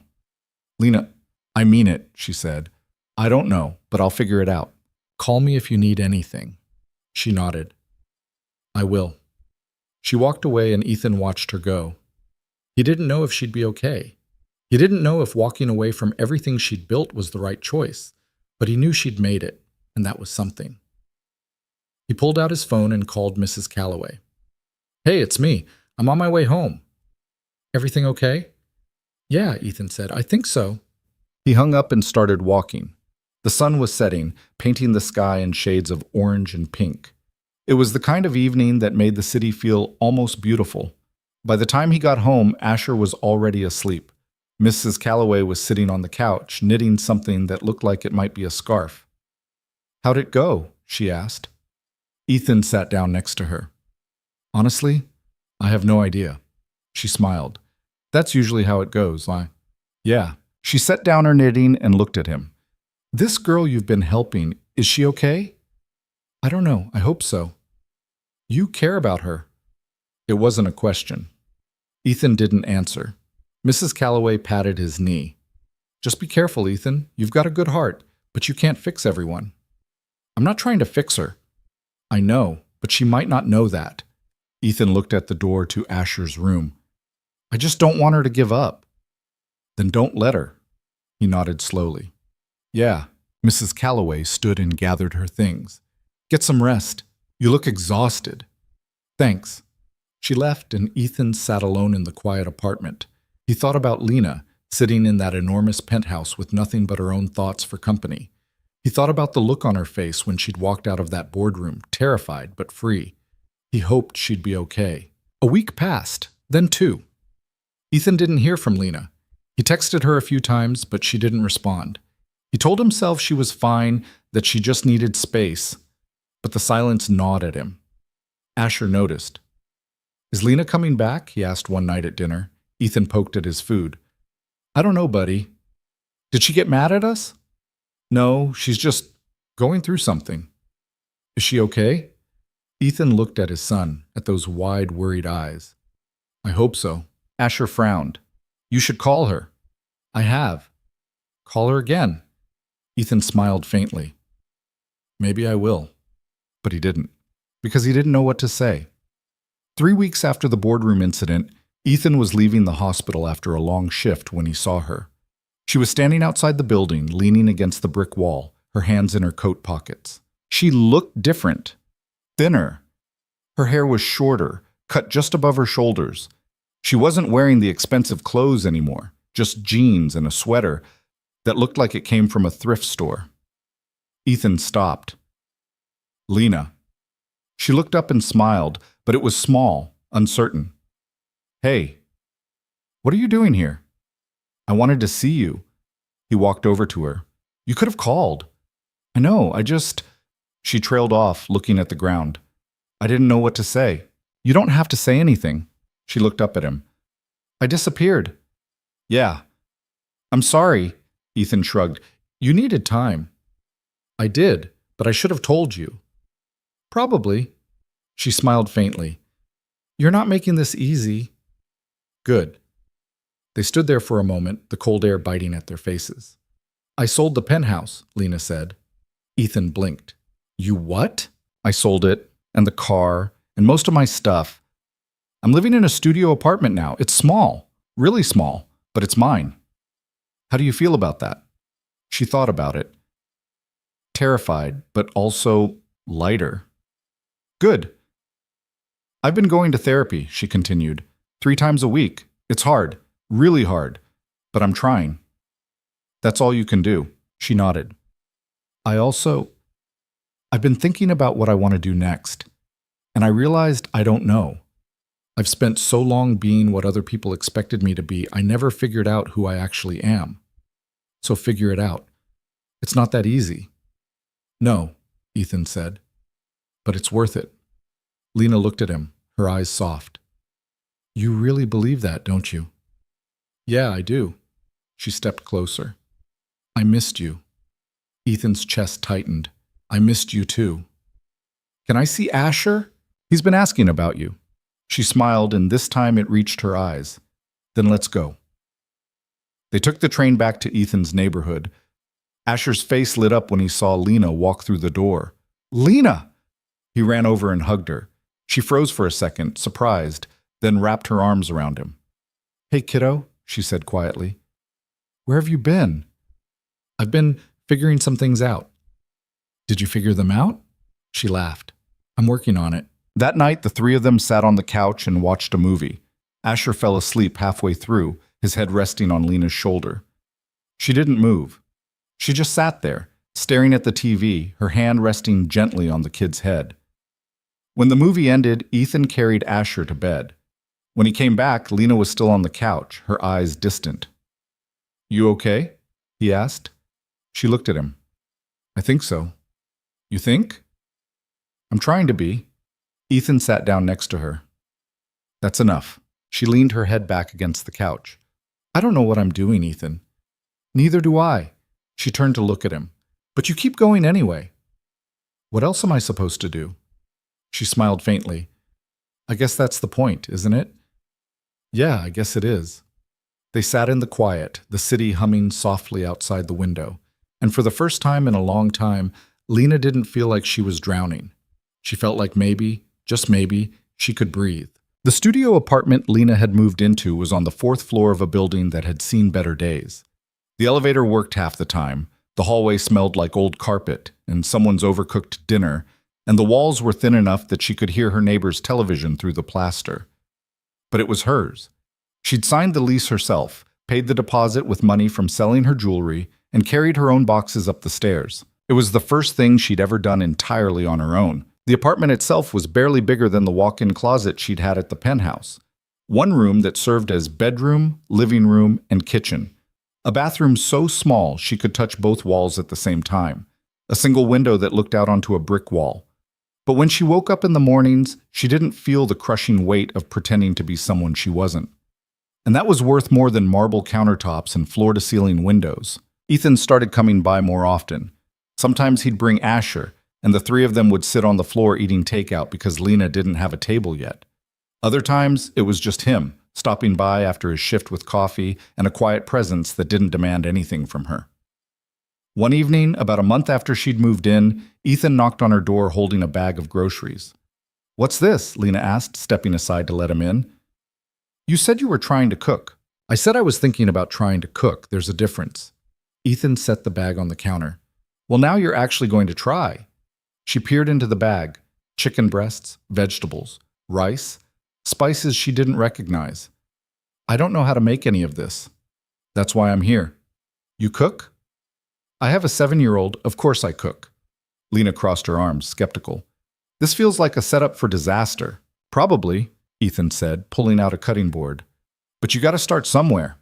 Lena, I mean it, she said. I don't know, but I'll figure it out. Call me if you need anything. She nodded. I will. She walked away and Ethan watched her go. He didn't know if she'd be okay. He didn't know if walking away from everything she'd built was the right choice, but he knew she'd made it, and that was something. He pulled out his phone and called Mrs. Calloway. Hey, it's me. I'm on my way home. Everything okay? Yeah, Ethan said. I think so. He hung up and started walking. The sun was setting, painting the sky in shades of orange and pink. It was the kind of evening that made the city feel almost beautiful. By the time he got home, Asher was already asleep. Mrs. Calloway was sitting on the couch, knitting something that looked like it might be a scarf. How'd it go? She asked. Ethan sat down next to her. Honestly, I have no idea. She smiled. That's usually how it goes. Yeah. She set down her knitting and looked at him. This girl you've been helping, is she okay? I don't know. I hope so. You care about her. It wasn't a question. Ethan didn't answer. Mrs. Calloway patted his knee. Just be careful, Ethan. You've got a good heart, but you can't fix everyone. I'm not trying to fix her. I know, but she might not know that. Ethan looked at the door to Asher's room. I just don't want her to give up. Then don't let her. He nodded slowly. Yeah. Mrs. Calloway stood and gathered her things. Get some rest. You look exhausted. Thanks. She left and Ethan sat alone in the quiet apartment. He thought about Lena, sitting in that enormous penthouse with nothing but her own thoughts for company. He thought about the look on her face when she'd walked out of that boardroom, terrified but free. He hoped she'd be okay. A week passed, then 2. Ethan didn't hear from Lena. He texted her a few times, but she didn't respond. He told himself she was fine, that she just needed space, but the silence gnawed at him. Asher noticed. "Is Lena coming back?" he asked one night at dinner. Ethan poked at his food. "I don't know, buddy." "Did she get mad at us?" "No, she's just going through something." "Is she okay?" Ethan looked at his son, at those wide, worried eyes. "I hope so." Asher frowned. "You should call her." "I have." "Call her again." Ethan smiled faintly. "Maybe I will." But he didn't, because he didn't know what to say. 3 weeks after the boardroom incident, Ethan was leaving the hospital after a long shift when he saw her. She was standing outside the building, leaning against the brick wall, her hands in her coat pockets. She looked different, thinner. Her hair was shorter, cut just above her shoulders. She wasn't wearing the expensive clothes anymore, just jeans and a sweater that looked like it came from a thrift store. Ethan stopped. "Lena." She looked up and smiled, but it was small, uncertain. "Hey, what are you doing here?" "I wanted to see you." He walked over to her. "You could have called." "I know, She trailed off, looking at the ground. "I didn't know what to say." "You don't have to say anything." She looked up at him. "I disappeared." "Yeah." "I'm sorry," Ethan shrugged. "You needed time." "I did, but I should have told you." "Probably." She smiled faintly. "You're not making this easy." "Good." They stood there for a moment, the cold air biting at their faces. "I sold the penthouse," Lena said. Ethan blinked. "You what?" "I sold it, and the car, and most of my stuff. I'm living in a studio apartment now. It's small, really small, but it's mine." "How do you feel about that?" She thought about it. Terrified, but also lighter. "Good. I've been going to therapy," she continued, 3 times a week. "It's hard, really hard, but I'm trying." "That's all you can do," she nodded. I've been thinking about what I want to do next, and I realized I don't know. I've spent so long being what other people expected me to be, I never figured out who I actually am. So figure it out. It's not that easy." "No," Ethan said, "but it's worth it." Lena looked at him, her eyes soft. "You really believe that, don't you?" "Yeah, I do." She stepped closer. "I missed you." Ethan's chest tightened. "I missed you too." "Can I see Asher? He's been asking about you." She smiled, and this time it reached her eyes. "Then let's go." They took the train back to Ethan's neighborhood. Asher's face lit up when he saw Lena walk through the door. "Lena!" He ran over and hugged her. She froze for a second, surprised, then wrapped her arms around him. "Hey, kiddo," she said quietly. "Where have you been?" "I've been figuring some things out." "Did you figure them out?" She laughed. "I'm working on it." That night, the 3 of them sat on the couch and watched a movie. Asher fell asleep halfway through, his head resting on Lena's shoulder. She didn't move. She just sat there, staring at the TV, her hand resting gently on the kid's head. When the movie ended, Ethan carried Asher to bed. When he came back, Lena was still on the couch, her eyes distant. "You okay?" he asked. She looked at him. "I think so." "You think?" "I'm trying to be." Ethan sat down next to her. "That's enough." She leaned her head back against the couch. "I don't know what I'm doing, Ethan." "Neither do I." She turned to look at him. "But you keep going anyway." "What else am I supposed to do?" She smiled faintly. "I guess that's the point, isn't it?" "Yeah, I guess it is." They sat in the quiet, the city humming softly outside the window. And for the first time in a long time, Lena didn't feel like she was drowning. She felt like maybe, just maybe, she could breathe. The studio apartment Lena had moved into was on the 4th floor of a building that had seen better days. The elevator worked half the time, the hallway smelled like old carpet and someone's overcooked dinner, and the walls were thin enough that she could hear her neighbor's television through the plaster. But it was hers. She'd signed the lease herself, paid the deposit with money from selling her jewelry, and carried her own boxes up the stairs. It was the first thing she'd ever done entirely on her own. The apartment itself was barely bigger than the walk-in closet she'd had at the penthouse. One room that served as bedroom, living room, and kitchen. A bathroom so small she could touch both walls at the same time. A single window that looked out onto a brick wall. But when she woke up in the mornings, she didn't feel the crushing weight of pretending to be someone she wasn't. And that was worth more than marble countertops and floor-to-ceiling windows. Ethan started coming by more often. Sometimes he'd bring Asher, and the three of them would sit on the floor eating takeout because Lena didn't have a table yet. Other times, it was just him, stopping by after his shift with coffee and a quiet presence that didn't demand anything from her. One evening, about a month after she'd moved in, Ethan knocked on her door holding a bag of groceries. "What's this?" Lena asked, stepping aside to let him in. "You said you were trying to cook." "I said I was thinking about trying to cook. There's a difference." Ethan set the bag on the counter. "Well, now you're actually going to try." She peered into the bag. Chicken breasts, vegetables, rice, spices she didn't recognize. "I don't know how to make any of this. That's why I'm here." "You cook?" "I have a 7-year-old. Of course I cook." Lena crossed her arms, skeptical. "This feels like a setup for disaster." "Probably," Ethan said, pulling out a cutting board. "But you got to start somewhere."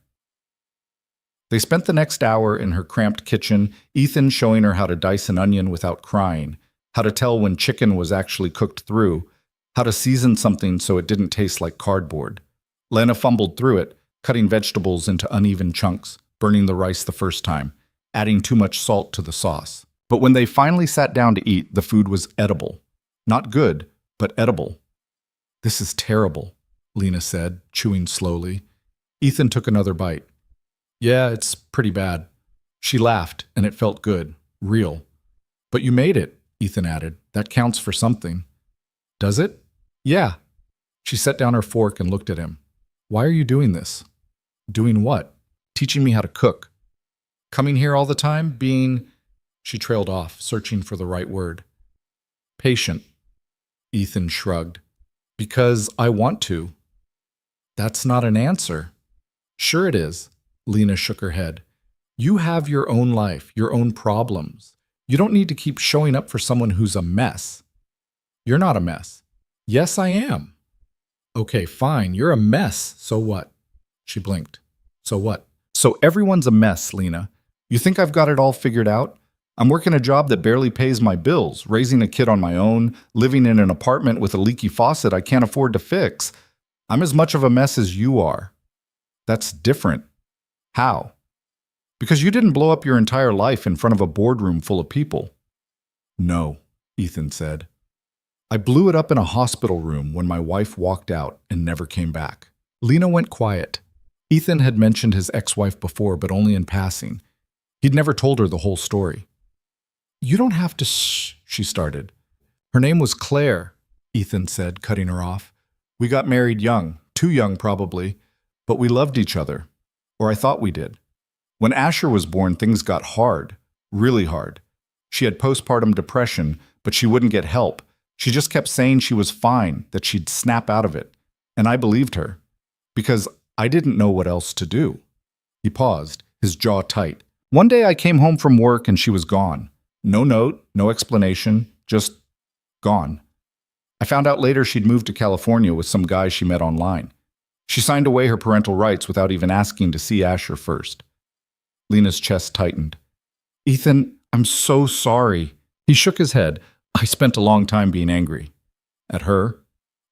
They spent the next hour in her cramped kitchen, Ethan showing her how to dice an onion without crying, how to tell when chicken was actually cooked through, how to season something so it didn't taste like cardboard. Lena fumbled through it, cutting vegetables into uneven chunks, burning the rice the first time, adding too much salt to the sauce. But when they finally sat down to eat, the food was edible. Not good, but edible. "This is terrible," Lena said, chewing slowly. Ethan took another bite. "Yeah, it's pretty bad." She laughed, and it felt good, real. "But you made it," Ethan added. "That counts for something." "Does it?" "Yeah." She set down her fork and looked at him. "Why are you doing this?" "Doing what?" "Teaching me how to cook." "Coming here all the time, being—" She trailed off, searching for the right word. "Patient." Ethan shrugged. "Because I want to." "That's not an answer." "Sure it is." Lena shook her head. "You have your own life, your own problems. You don't need to keep showing up for someone who's a mess." "You're not a mess." "Yes, I am." "Okay, fine, you're a mess. So what?" She blinked. "So what?" "So everyone's a mess, Lena. You think I've got it all figured out? I'm working a job that barely pays my bills, raising a kid on my own, living in an apartment with a leaky faucet I can't afford to fix. I'm as much of a mess as you are." "That's different." "How?" "Because you didn't blow up your entire life in front of a boardroom full of people." "No," Ethan said. "I blew it up in a hospital room when my wife walked out and never came back." Lena went quiet. Ethan had mentioned his ex-wife before, but only in passing. He'd never told her the whole story. "You don't have to she started. "Her name was Claire," Ethan said, cutting her off. "We got married young, too young probably, but we loved each other. Or I thought we did. When Asher was born, things got hard, really hard. She had postpartum depression, but she wouldn't get help. She just kept saying she was fine, that she'd snap out of it. And I believed her, because I didn't know what else to do." He paused, his jaw tight. "One day I came home from work and she was gone. No note, no explanation, just gone. I found out later she'd moved to California with some guy she met online. She signed away her parental rights without even asking to see Asher first." Lena's chest tightened. "Ethan, I'm so sorry." He shook his head. "I spent a long time being angry. At her,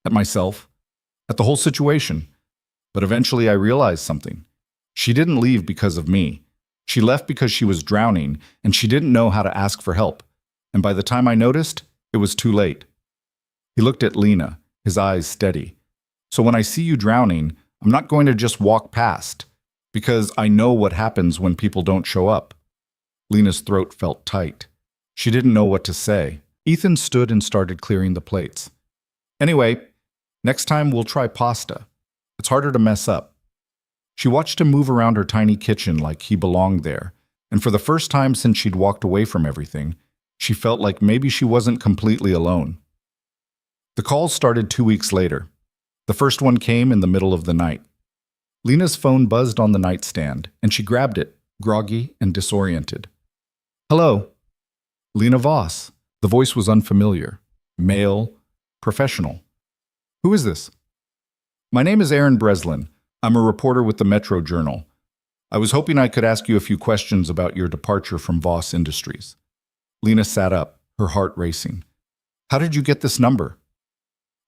at myself, at the whole situation. But eventually I realized something. She didn't leave because of me. She left because she was drowning, and she didn't know how to ask for help. And by the time I noticed, it was too late." He looked at Lena, his eyes steady. "So when I see you drowning, I'm not going to just walk past, because I know what happens when people don't show up." Lena's throat felt tight. She didn't know what to say. Ethan stood and started clearing the plates. "Anyway, next time we'll try pasta. It's harder to mess up." She watched him move around her tiny kitchen like he belonged there, and for the first time since she'd walked away from everything, she felt like maybe she wasn't completely alone. The calls started 2 weeks later. The first one came in the middle of the night. Lena's phone buzzed on the nightstand, and she grabbed it, groggy and disoriented. "Hello." "Lena Voss." The voice was unfamiliar. Male, professional. "Who is this?" My name is Aaron Breslin. I'm a reporter with the Metro Journal. I was hoping I could ask you a few questions about your departure from Voss Industries. Lena sat up, her heart racing. How did you get this number?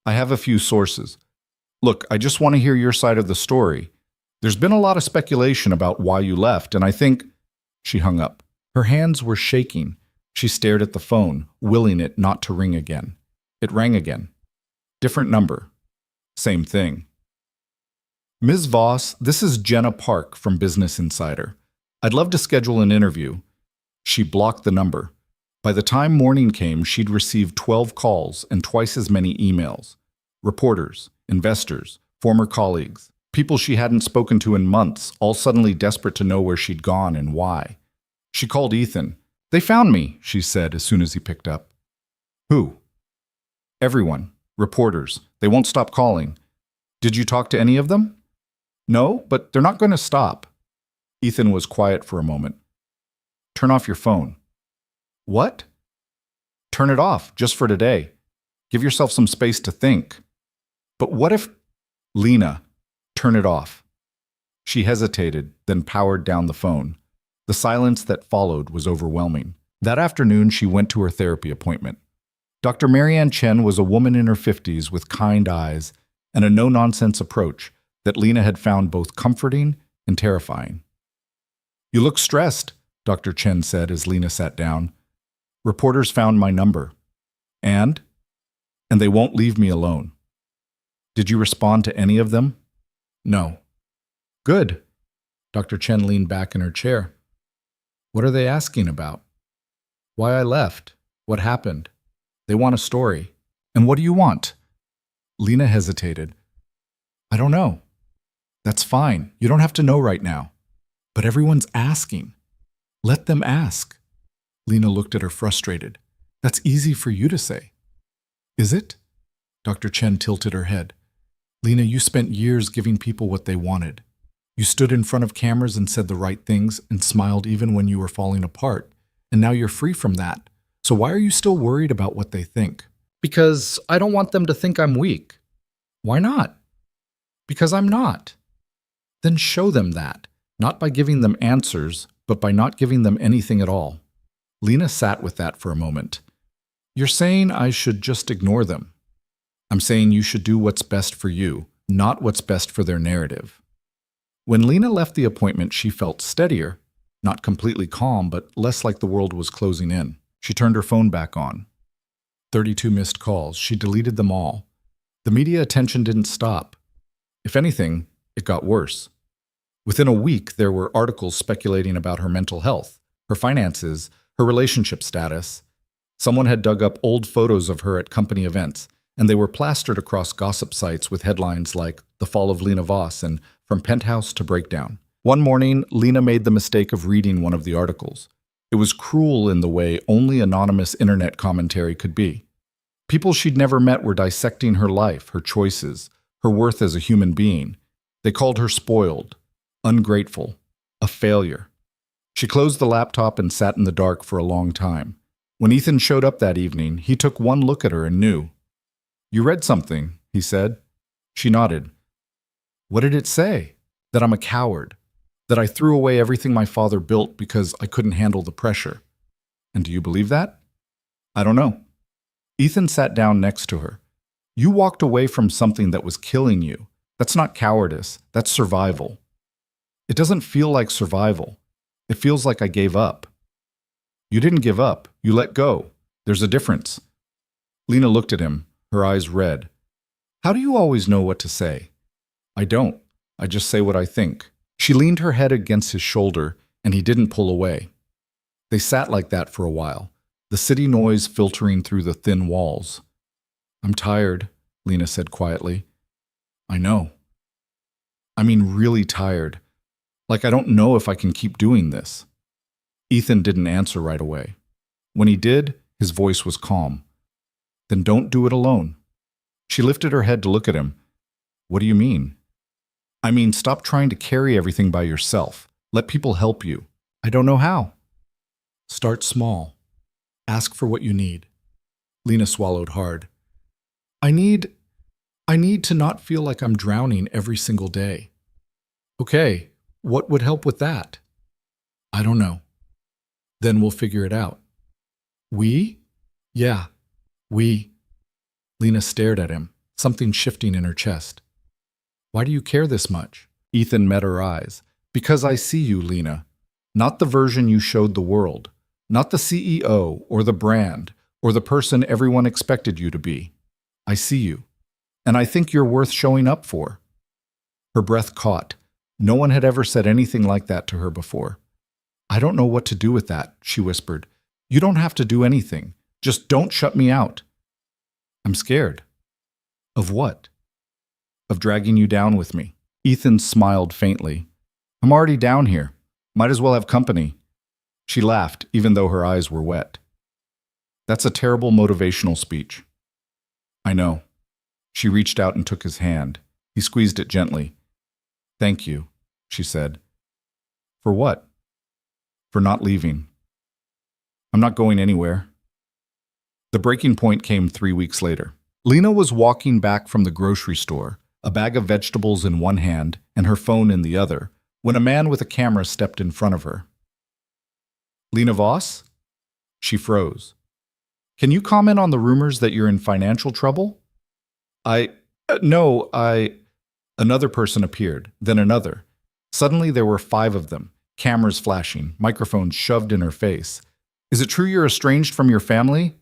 I have a few sources. Look, I just want to hear your side of the story. There's been a lot of speculation about why you left, and I think... She hung up. Her hands were shaking. She stared at the phone, willing it not to ring again. It rang again. Different number. Same thing. Ms. Voss, this is Jenna Park from Business Insider. I'd love to schedule an interview. She blocked the number. By the time morning came, she'd received 12 calls and twice as many emails. Reporters, investors, former colleagues, people she hadn't spoken to in months, all suddenly desperate to know where she'd gone and why. She called Ethan. They found me, she said as soon as he picked up. Who? Everyone. Reporters. They won't stop calling. Did you talk to any of them? No, but they're not going to stop. Ethan was quiet for a moment. Turn off your phone. What? Turn it off, just for today. Give yourself some space to think. But what if... Lena, turn it off. She hesitated, then powered down the phone. The silence that followed was overwhelming. That afternoon, she went to her therapy appointment. Dr. Marianne Chen was a woman in her 50s with kind eyes and a no-nonsense approach that Lena had found both comforting and terrifying. You look stressed, Dr. Chen said as Lena sat down. Reporters found my number. And they won't leave me alone. Did you respond to any of them? No. Good. Dr. Chen leaned back in her chair. What are they asking about? Why I left? What happened? They want a story. And what do you want? Lena hesitated. I don't know. That's fine. You don't have to know right now. But everyone's asking. Let them ask. Lena looked at her frustrated. That's easy for you to say. Is it? Dr. Chen tilted her head. Lena, you spent years giving people what they wanted. You stood in front of cameras and said the right things and smiled even when you were falling apart. And now you're free from that. So why are you still worried about what they think? Because I don't want them to think I'm weak. Why not? Because I'm not. Then show them that, not by giving them answers, but by not giving them anything at all. Lena sat with that for a moment. You're saying I should just ignore them. I'm saying you should do what's best for you, not what's best for their narrative. When Lena left the appointment, she felt steadier, not completely calm, but less like the world was closing in. She turned her phone back on. 32 missed calls. She deleted them all. The media attention didn't stop. If anything, it got worse. Within a week, there were articles speculating about her mental health, her finances, her relationship status. Someone had dug up old photos of her at company events, and they were plastered across gossip sites with headlines like The Fall of Lena Voss and From Penthouse to Breakdown. One morning, Lena made the mistake of reading one of the articles. It was cruel in the way only anonymous internet commentary could be. People she'd never met were dissecting her life, her choices, her worth as a human being. They called her spoiled, ungrateful, a failure. She closed the laptop and sat in the dark for a long time. When Ethan showed up that evening, he took one look at her and knew. You read something, he said. She nodded. What did it say? That I'm a coward. That I threw away everything my father built because I couldn't handle the pressure. And do you believe that? I don't know. Ethan sat down next to her. You walked away from something that was killing you. That's not cowardice. That's survival. It doesn't feel like survival. It feels like I gave up. You didn't give up. You let go. There's a difference. Lena looked at him, her eyes red. How do you always know what to say? I don't. I just say what I think. She leaned her head against his shoulder, and he didn't pull away. They sat like that for a while, the city noise filtering through the thin walls. I'm tired, Lena said quietly. I know. I mean really tired. Like I don't know if I can keep doing this. Ethan didn't answer right away. When he did, his voice was calm. Then don't do it alone. She lifted her head to look at him. What do you mean? I mean, stop trying to carry everything by yourself. Let people help you. I don't know how. Start small. Ask for what you need. Lena swallowed hard. I need... I need to not feel like I'm drowning every single day. Okay, what would help with that? I don't know. Then we'll figure it out. We? Yeah, we. Lena stared at him, something shifting in her chest. Why do you care this much? Ethan met her eyes. Because I see you, Lena. Not the version you showed the world. Not the CEO or the brand or the person everyone expected you to be. I see you. And I think you're worth showing up for. Her breath caught. No one had ever said anything like that to her before. I don't know what to do with that, she whispered. You don't have to do anything. Just don't shut me out. I'm scared. Of what? Of dragging you down with me. Ethan smiled faintly. I'm already down here. Might as well have company. She laughed, even though her eyes were wet. That's a terrible motivational speech. I know. She reached out and took his hand. He squeezed it gently. Thank you, she said. For what? For not leaving. I'm not going anywhere. The breaking point came 3 weeks later. Lena was walking back from the grocery store, a bag of vegetables in one hand and her phone in the other, when a man with a camera stepped in front of her. Lena Voss? She froze. Can you comment on the rumors that you're in financial trouble? No. Another person appeared, then another. Suddenly there were 5 of them, cameras flashing, microphones shoved in her face. Is it true you're estranged from your family?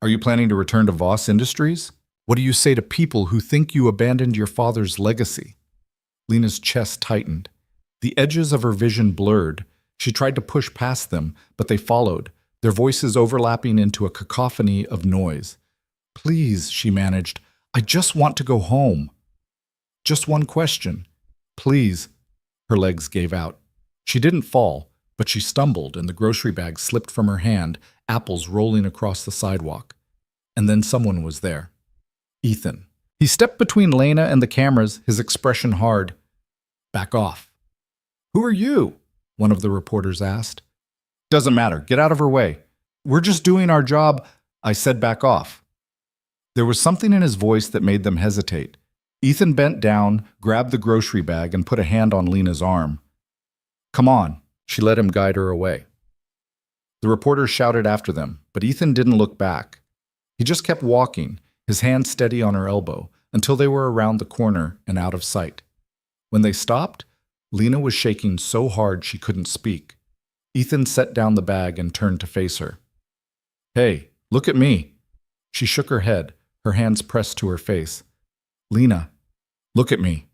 Are you planning to return to Voss Industries? What do you say to people who think you abandoned your father's legacy? Lena's chest tightened. The edges of her vision blurred. She tried to push past them, but they followed, their voices overlapping into a cacophony of noise. Please, she managed, I just want to go home. Just one question. Please. Her legs gave out. She didn't fall, but she stumbled and the grocery bag slipped from her hand, apples rolling across the sidewalk. And then someone was there. Ethan. He stepped between Lena and the cameras, his expression hard. Back off. Who are you? One of the reporters asked. Doesn't matter. Get out of her way. We're just doing our job. I said back off. There was something in his voice that made them hesitate. Ethan bent down, grabbed the grocery bag, and put a hand on Lena's arm. Come on. She let him guide her away. The reporters shouted after them, but Ethan didn't look back. He just kept walking, his hand steady on her elbow, until they were around the corner and out of sight. When they stopped, Lena was shaking so hard she couldn't speak. Ethan set down the bag and turned to face her. Hey, look at me. She shook her head, her hands pressed to her face. Lena, look at me.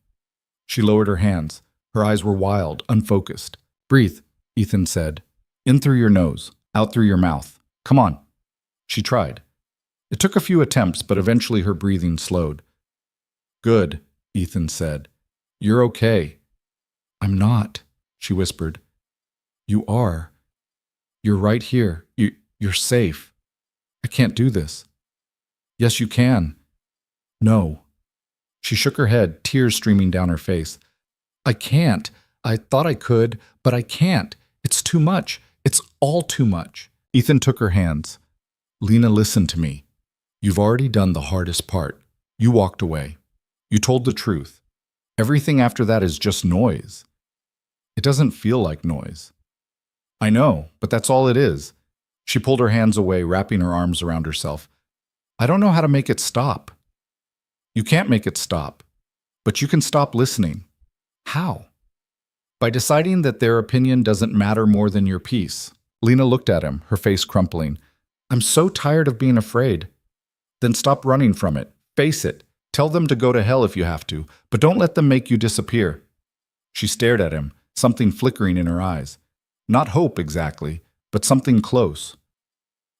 She lowered her hands. Her eyes were wild, unfocused. Breathe, Ethan said. In through your nose, out through your mouth. Come on. She tried. It took a few attempts, but eventually her breathing slowed. Good, Ethan said. You're okay. I'm not, she whispered. You are. You're right here. You're safe. I can't do this. Yes, you can. No. She shook her head, tears streaming down her face. I can't. I thought I could, but I can't. It's too much. It's all too much. Ethan took her hands. Lena, listen to me. You've already done the hardest part. You walked away. You told the truth. Everything after that is just noise. It doesn't feel like noise. I know, but that's all it is. She pulled her hands away, wrapping her arms around herself. I don't know how to make it stop. You can't make it stop, but you can stop listening. How? By deciding that their opinion doesn't matter more than your peace. Lena looked at him, her face crumpling. I'm so tired of being afraid. Then stop running from it. Face it. Tell them to go to hell if you have to, but don't let them make you disappear. She stared at him, something flickering in her eyes. Not hope exactly, but something close.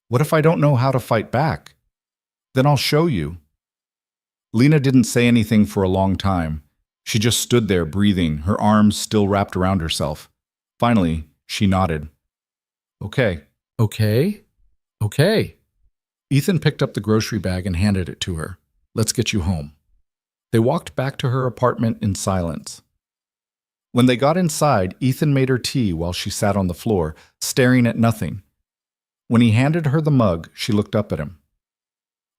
What if I don't know how to fight back? Then I'll show you. Lena didn't say anything for a long time. She just stood there breathing, her arms still wrapped around herself. Finally, she nodded. Okay. Okay? Okay. Ethan picked up the grocery bag and handed it to her. Let's get you home. They walked back to her apartment in silence. When they got inside, Ethan made her tea while she sat on the floor, staring at nothing. When he handed her the mug, she looked up at him.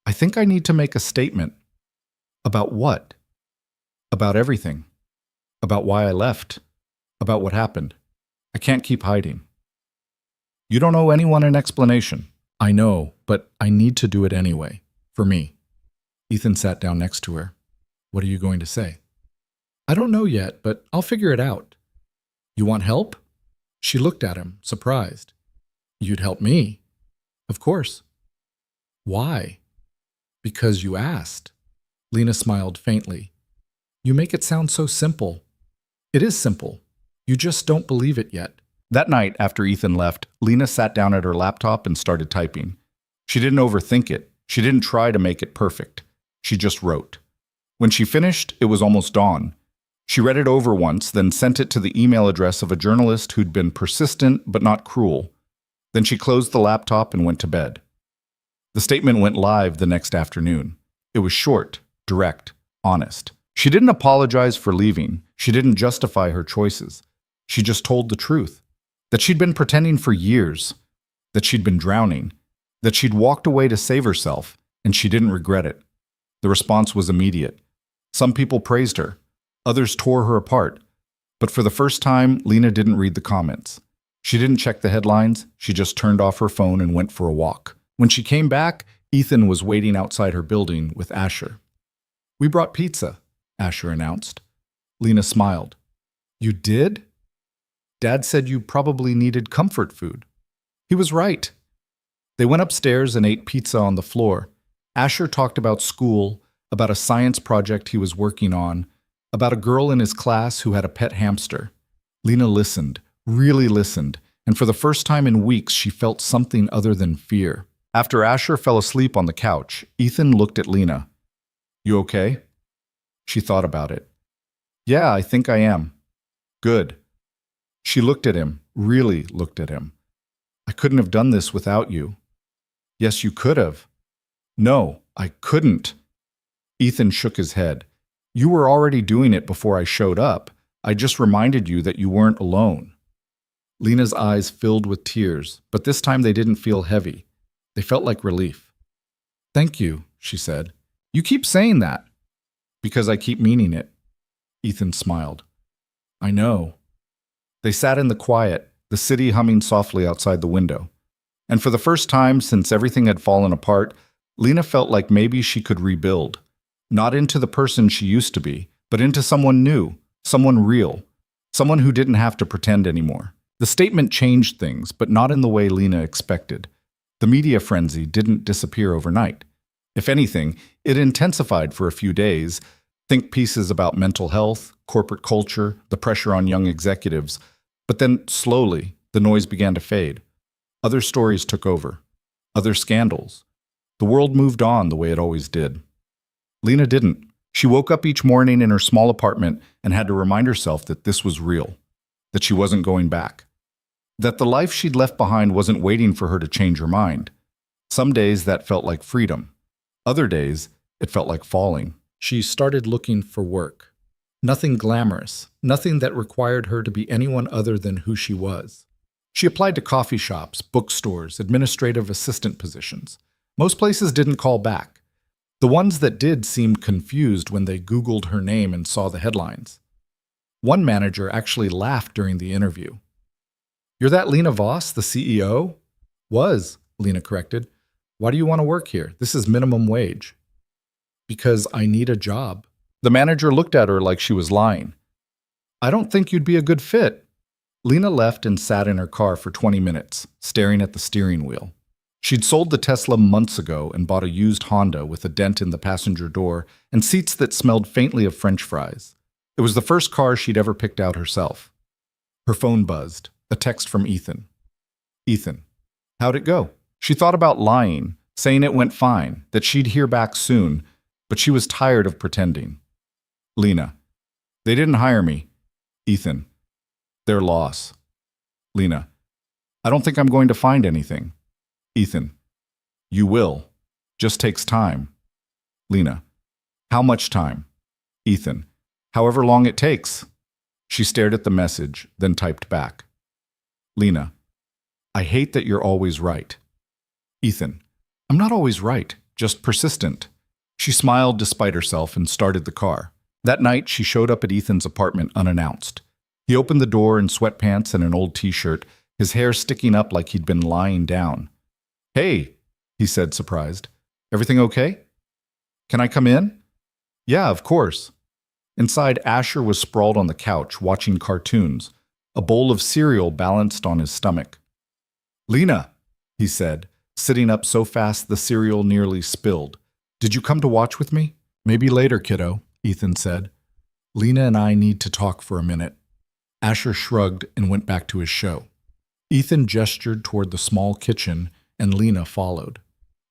I think I need to make a statement. About what? About everything. About why I left. About what happened. I can't keep hiding. You don't owe anyone an explanation. I know, but I need to do it anyway. For me. Ethan sat down next to her. What are you going to say? I don't know yet, but I'll figure it out. You want help? She looked at him, surprised. You'd help me? Of course. Why? Because you asked. Lena smiled faintly. You make it sound so simple. It is simple. You just don't believe it yet. That night, after Ethan left, Lena sat down at her laptop and started typing. She didn't overthink it. She didn't try to make it perfect. She just wrote. When she finished, it was almost dawn. She read it over once, then sent it to the email address of a journalist who'd been persistent but not cruel. Then she closed the laptop and went to bed. The statement went live the next afternoon. It was short, direct, honest. She didn't apologize for leaving. She didn't justify her choices. She just told the truth. That she'd been pretending for years. That she'd been drowning. That she'd walked away to save herself, and she didn't regret it. The response was immediate. Some people praised her. Others tore her apart. But for the first time, Lena didn't read the comments. She didn't check the headlines. She just turned off her phone and went for a walk. When she came back, Ethan was waiting outside her building with Asher. We brought pizza, Asher announced. Lena smiled. You did? Dad said you probably needed comfort food. He was right. They went upstairs and ate pizza on the floor. Asher talked about school, about a science project he was working on, about a girl in his class who had a pet hamster. Lena listened, really listened, and for the first time in weeks she felt something other than fear. After Asher fell asleep on the couch, Ethan looked at Lena. You okay? She thought about it. Yeah, I think I am. Good. She looked at him, really looked at him. I couldn't have done this without you. Yes, you could have. No, I couldn't. Ethan shook his head. You were already doing it before I showed up. I just reminded you that you weren't alone. Lena's eyes filled with tears, but this time they didn't feel heavy. They felt like relief. Thank you, she said. You keep saying that. Because I keep meaning it. Ethan smiled. I know. They sat in the quiet, the city humming softly outside the window. And for the first time since everything had fallen apart, Lena felt like maybe she could rebuild. Not into the person she used to be, but into someone new, someone real, someone who didn't have to pretend anymore. The statement changed things, but not in the way Lena expected. The media frenzy didn't disappear overnight. If anything, it intensified for a few days. Think pieces about mental health, corporate culture, the pressure on young executives. But then, slowly, the noise began to fade. Other stories took over. Other scandals. The world moved on the way it always did. Lena didn't. She woke up each morning in her small apartment and had to remind herself that this was real, that she wasn't going back, that the life she'd left behind wasn't waiting for her to change her mind. Some days that felt like freedom. Other days, it felt like falling. She started looking for work. Nothing glamorous, nothing that required her to be anyone other than who she was. She applied to coffee shops, bookstores, administrative assistant positions. Most places didn't call back. The ones that did seemed confused when they Googled her name and saw the headlines. One manager actually laughed during the interview. You're that Lena Voss, the CEO? Was, Lena corrected. Why do you want to work here? This is minimum wage. Because I need a job. The manager looked at her like she was lying. I don't think you'd be a good fit. Lena left and sat in her car for 20 minutes, staring at the steering wheel. She'd sold the Tesla months ago and bought a used Honda with a dent in the passenger door and seats that smelled faintly of French fries. It was the first car she'd ever picked out herself. Her phone buzzed, a text from Ethan. Ethan, how'd it go? She thought about lying, saying it went fine, that she'd hear back soon, but she was tired of pretending. Lena, they didn't hire me. Ethan, their loss. Lena, I don't think I'm going to find anything. Ethan, you will. Just takes time. Lena, how much time? Ethan, however long it takes. She stared at the message, then typed back. Lena, I hate that you're always right. Ethan, I'm not always right, just persistent. She smiled despite herself and started the car. That night, she showed up at Ethan's apartment unannounced. He opened the door in sweatpants and an old t-shirt, his hair sticking up like he'd been lying down. "Hey," he said, surprised. "Everything okay? Can I come in?" "Yeah, of course." Inside, Asher was sprawled on the couch, watching cartoons, a bowl of cereal balanced on his stomach. "Lena," he said, sitting up so fast the cereal nearly spilled. "Did you come to watch with me?" "Maybe later, kiddo," Ethan said. "Lena and I need to talk for a minute." Asher shrugged and went back to his show. Ethan gestured toward the small kitchen, and Lena followed.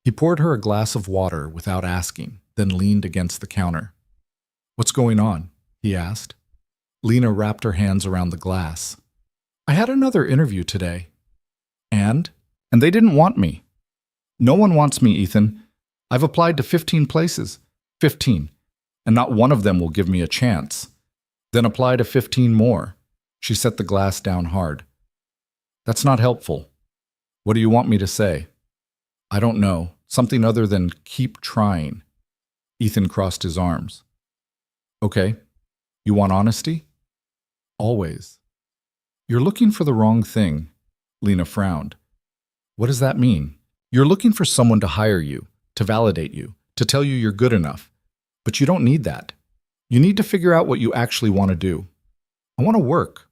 He poured her a glass of water without asking, then leaned against the counter. "What's going on?" he asked. Lena wrapped her hands around the glass. "I had another interview today." And they didn't want me." "No one wants me, Ethan. I've applied to 15 places. 15. And not one of them will give me a chance. Then apply to 15 more." She set the glass down hard. "That's not helpful. What do you want me to say?" "I don't know. Something other than keep trying." Ethan crossed his arms. "Okay. You want honesty?" "Always." "You're looking for the wrong thing." Lena frowned. "What does that mean?" "You're looking for someone to hire you, to validate you, to tell you you're good enough. But you don't need that. You need to figure out what you actually want to do." "I want to work."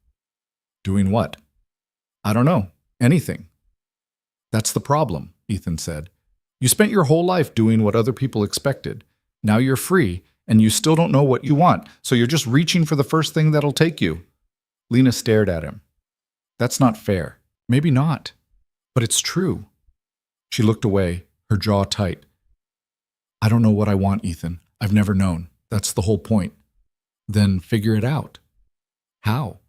"Doing what?" "I don't know. Anything." "That's the problem," Ethan said. "You spent your whole life doing what other people expected. Now you're free, and you still don't know what you want, so you're just reaching for the first thing that'll take you." Lena stared at him. "That's not fair." "Maybe not, but it's true." She looked away, her jaw tight. "I don't know what I want, Ethan. I've never known. That's the whole point." "Then figure it out." "How?"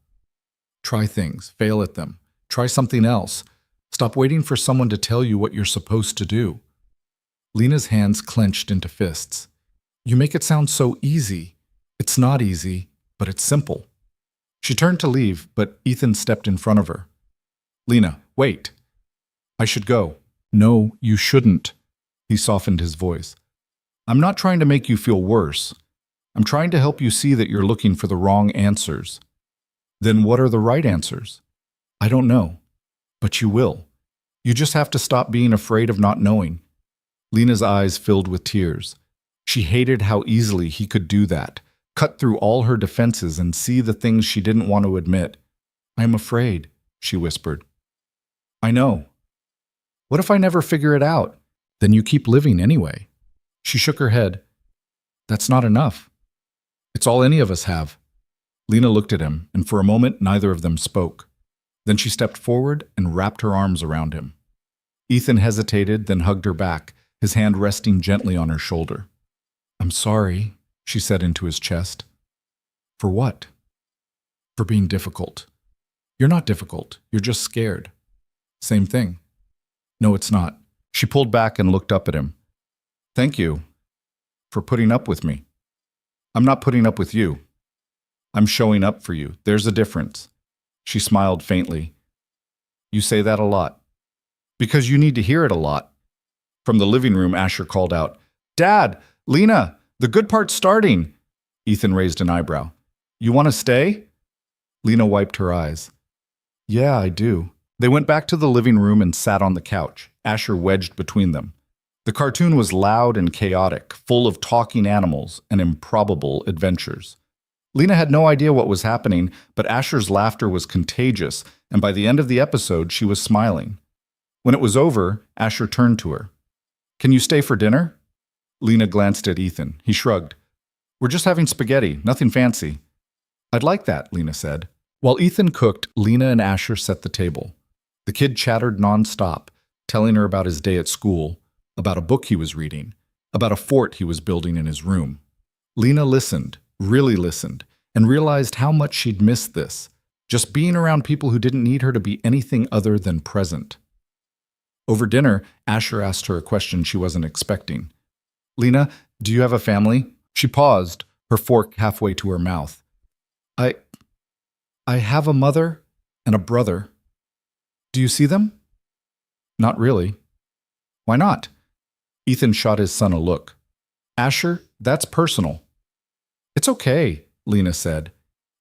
"Try things, fail at them. Try something else. Stop waiting for someone to tell you what you're supposed to do." Lena's hands clenched into fists. "You make it sound so easy." "It's not easy, but it's simple." She turned to leave, but Ethan stepped in front of her. "Lena, wait." "I should go." "No, you shouldn't." He softened his voice. "I'm not trying to make you feel worse. I'm trying to help you see that you're looking for the wrong answers." "Then what are the right answers?" "I don't know. But you will. You just have to stop being afraid of not knowing." Lena's eyes filled with tears. She hated how easily he could do that, cut through all her defenses and see the things she didn't want to admit. "I'm afraid," she whispered. "I know." "What if I never figure it out?" "Then you keep living anyway." She shook her head. "That's not enough. It's all any of us have." Lena looked at him, and for a moment neither of them spoke. Then she stepped forward and wrapped her arms around him. Ethan hesitated, then hugged her back, his hand resting gently on her shoulder. "I'm sorry," she said into his chest. "For what?" "For being difficult." "You're not difficult. You're just scared." "Same thing." "No, it's not." She pulled back and looked up at him. "Thank you for putting up with me." "I'm not putting up with you. I'm showing up for you. There's a difference." She smiled faintly. "You say that a lot." "Because you need to hear it a lot." From the living room, Asher called out, "Dad! Lena! The good part's starting!" Ethan raised an eyebrow. "You want to stay?" Lena wiped her eyes. "Yeah, I do." They went back to the living room and sat on the couch, Asher wedged between them. The cartoon was loud and chaotic, full of talking animals and improbable adventures. Lena had no idea what was happening, but Asher's laughter was contagious, and by the end of the episode, she was smiling. When it was over, Asher turned to her. "Can you stay for dinner?" Lena glanced at Ethan. He shrugged. "We're just having spaghetti, nothing fancy." "I'd like that," Lena said. While Ethan cooked, Lena and Asher set the table. The kid chattered nonstop, telling her about his day at school, about a book he was reading, about a fort he was building in his room. Lena listened, really listened, and realized how much she'd missed this, just being around people who didn't need her to be anything other than present. Over dinner, Asher asked her a question she wasn't expecting. "Lena, do you have a family?" She paused, her fork halfway to her mouth. I have a mother and a brother." "Do you see them?" "Not really." "Why not?" Ethan shot his son a look. Asher, that's personal. It's okay, Lena said.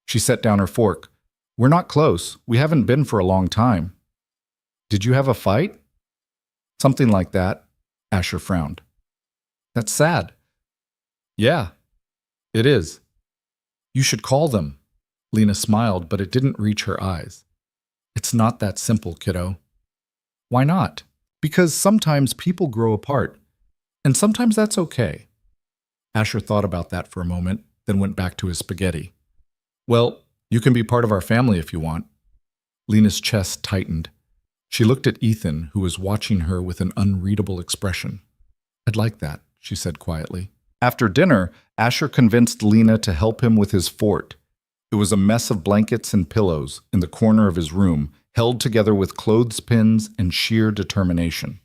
She set down her fork. We're not close. We haven't been for a long time. Did you have a fight? Something like that. Asher frowned. That's sad. Yeah, it is. You should call them. Lena smiled, but it didn't reach her eyes. It's not that simple, kiddo. Why not? Because sometimes people grow apart, and sometimes that's okay. Asher thought about that for a moment, then went back to his spaghetti. Well, you can be part of our family if you want. Lena's chest tightened. She looked at Ethan, who was watching her with an unreadable expression. I'd like that, she said quietly. After dinner, Asher convinced Lena to help him with his fort. It was a mess of blankets and pillows in the corner of his room, held together with clothespins and sheer determination.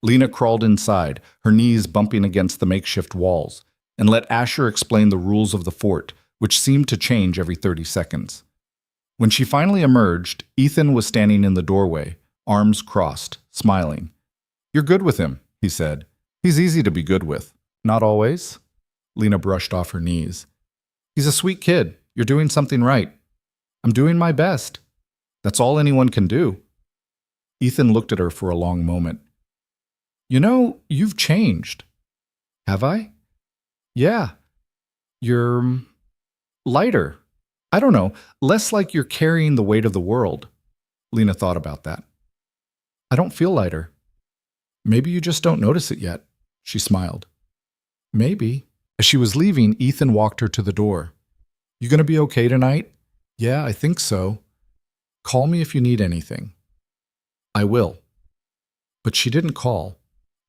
Lena crawled inside, her knees bumping against the makeshift walls, and let Asher explain the rules of the fort, which seemed to change every 30 seconds. When she finally emerged, Ethan was standing in the doorway, arms crossed, smiling. You're good with him, he said. He's easy to be good with. Not always. Lena brushed off her knees. He's a sweet kid. You're doing something right. I'm doing my best. That's all anyone can do. Ethan looked at her for a long moment. You know, you've changed. Have I? Yeah. You're lighter. I don't know, less like you're carrying the weight of the world. Lena thought about that. I don't feel lighter. Maybe you just don't notice it yet. She smiled. Maybe. As she was leaving, Ethan walked her to the door. You gonna be okay tonight? Yeah, I think so. Call me if you need anything. I will. But she didn't call,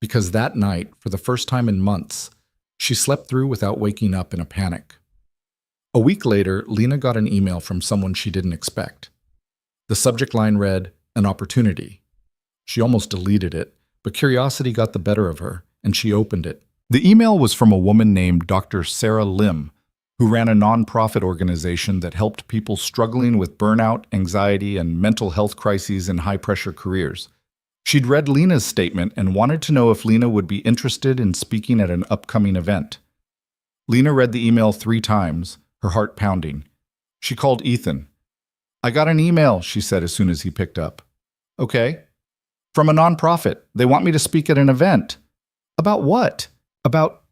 because that night, for the first time in months, she slept through without waking up in a panic. A week later, Lena got an email from someone she didn't expect. The subject line read, an opportunity. She almost deleted it, but curiosity got the better of her, and she opened it. The email was from a woman named Dr. Sarah Lim, who ran a nonprofit organization that helped people struggling with burnout, anxiety, and mental health crises in high-pressure careers. She'd read Lena's statement and wanted to know if Lena would be interested in speaking at an upcoming event. Lena read the email 3 times, her heart pounding. She called Ethan. I got an email, she said as soon as he picked up. Okay. From a nonprofit. They want me to speak at an event. About what? About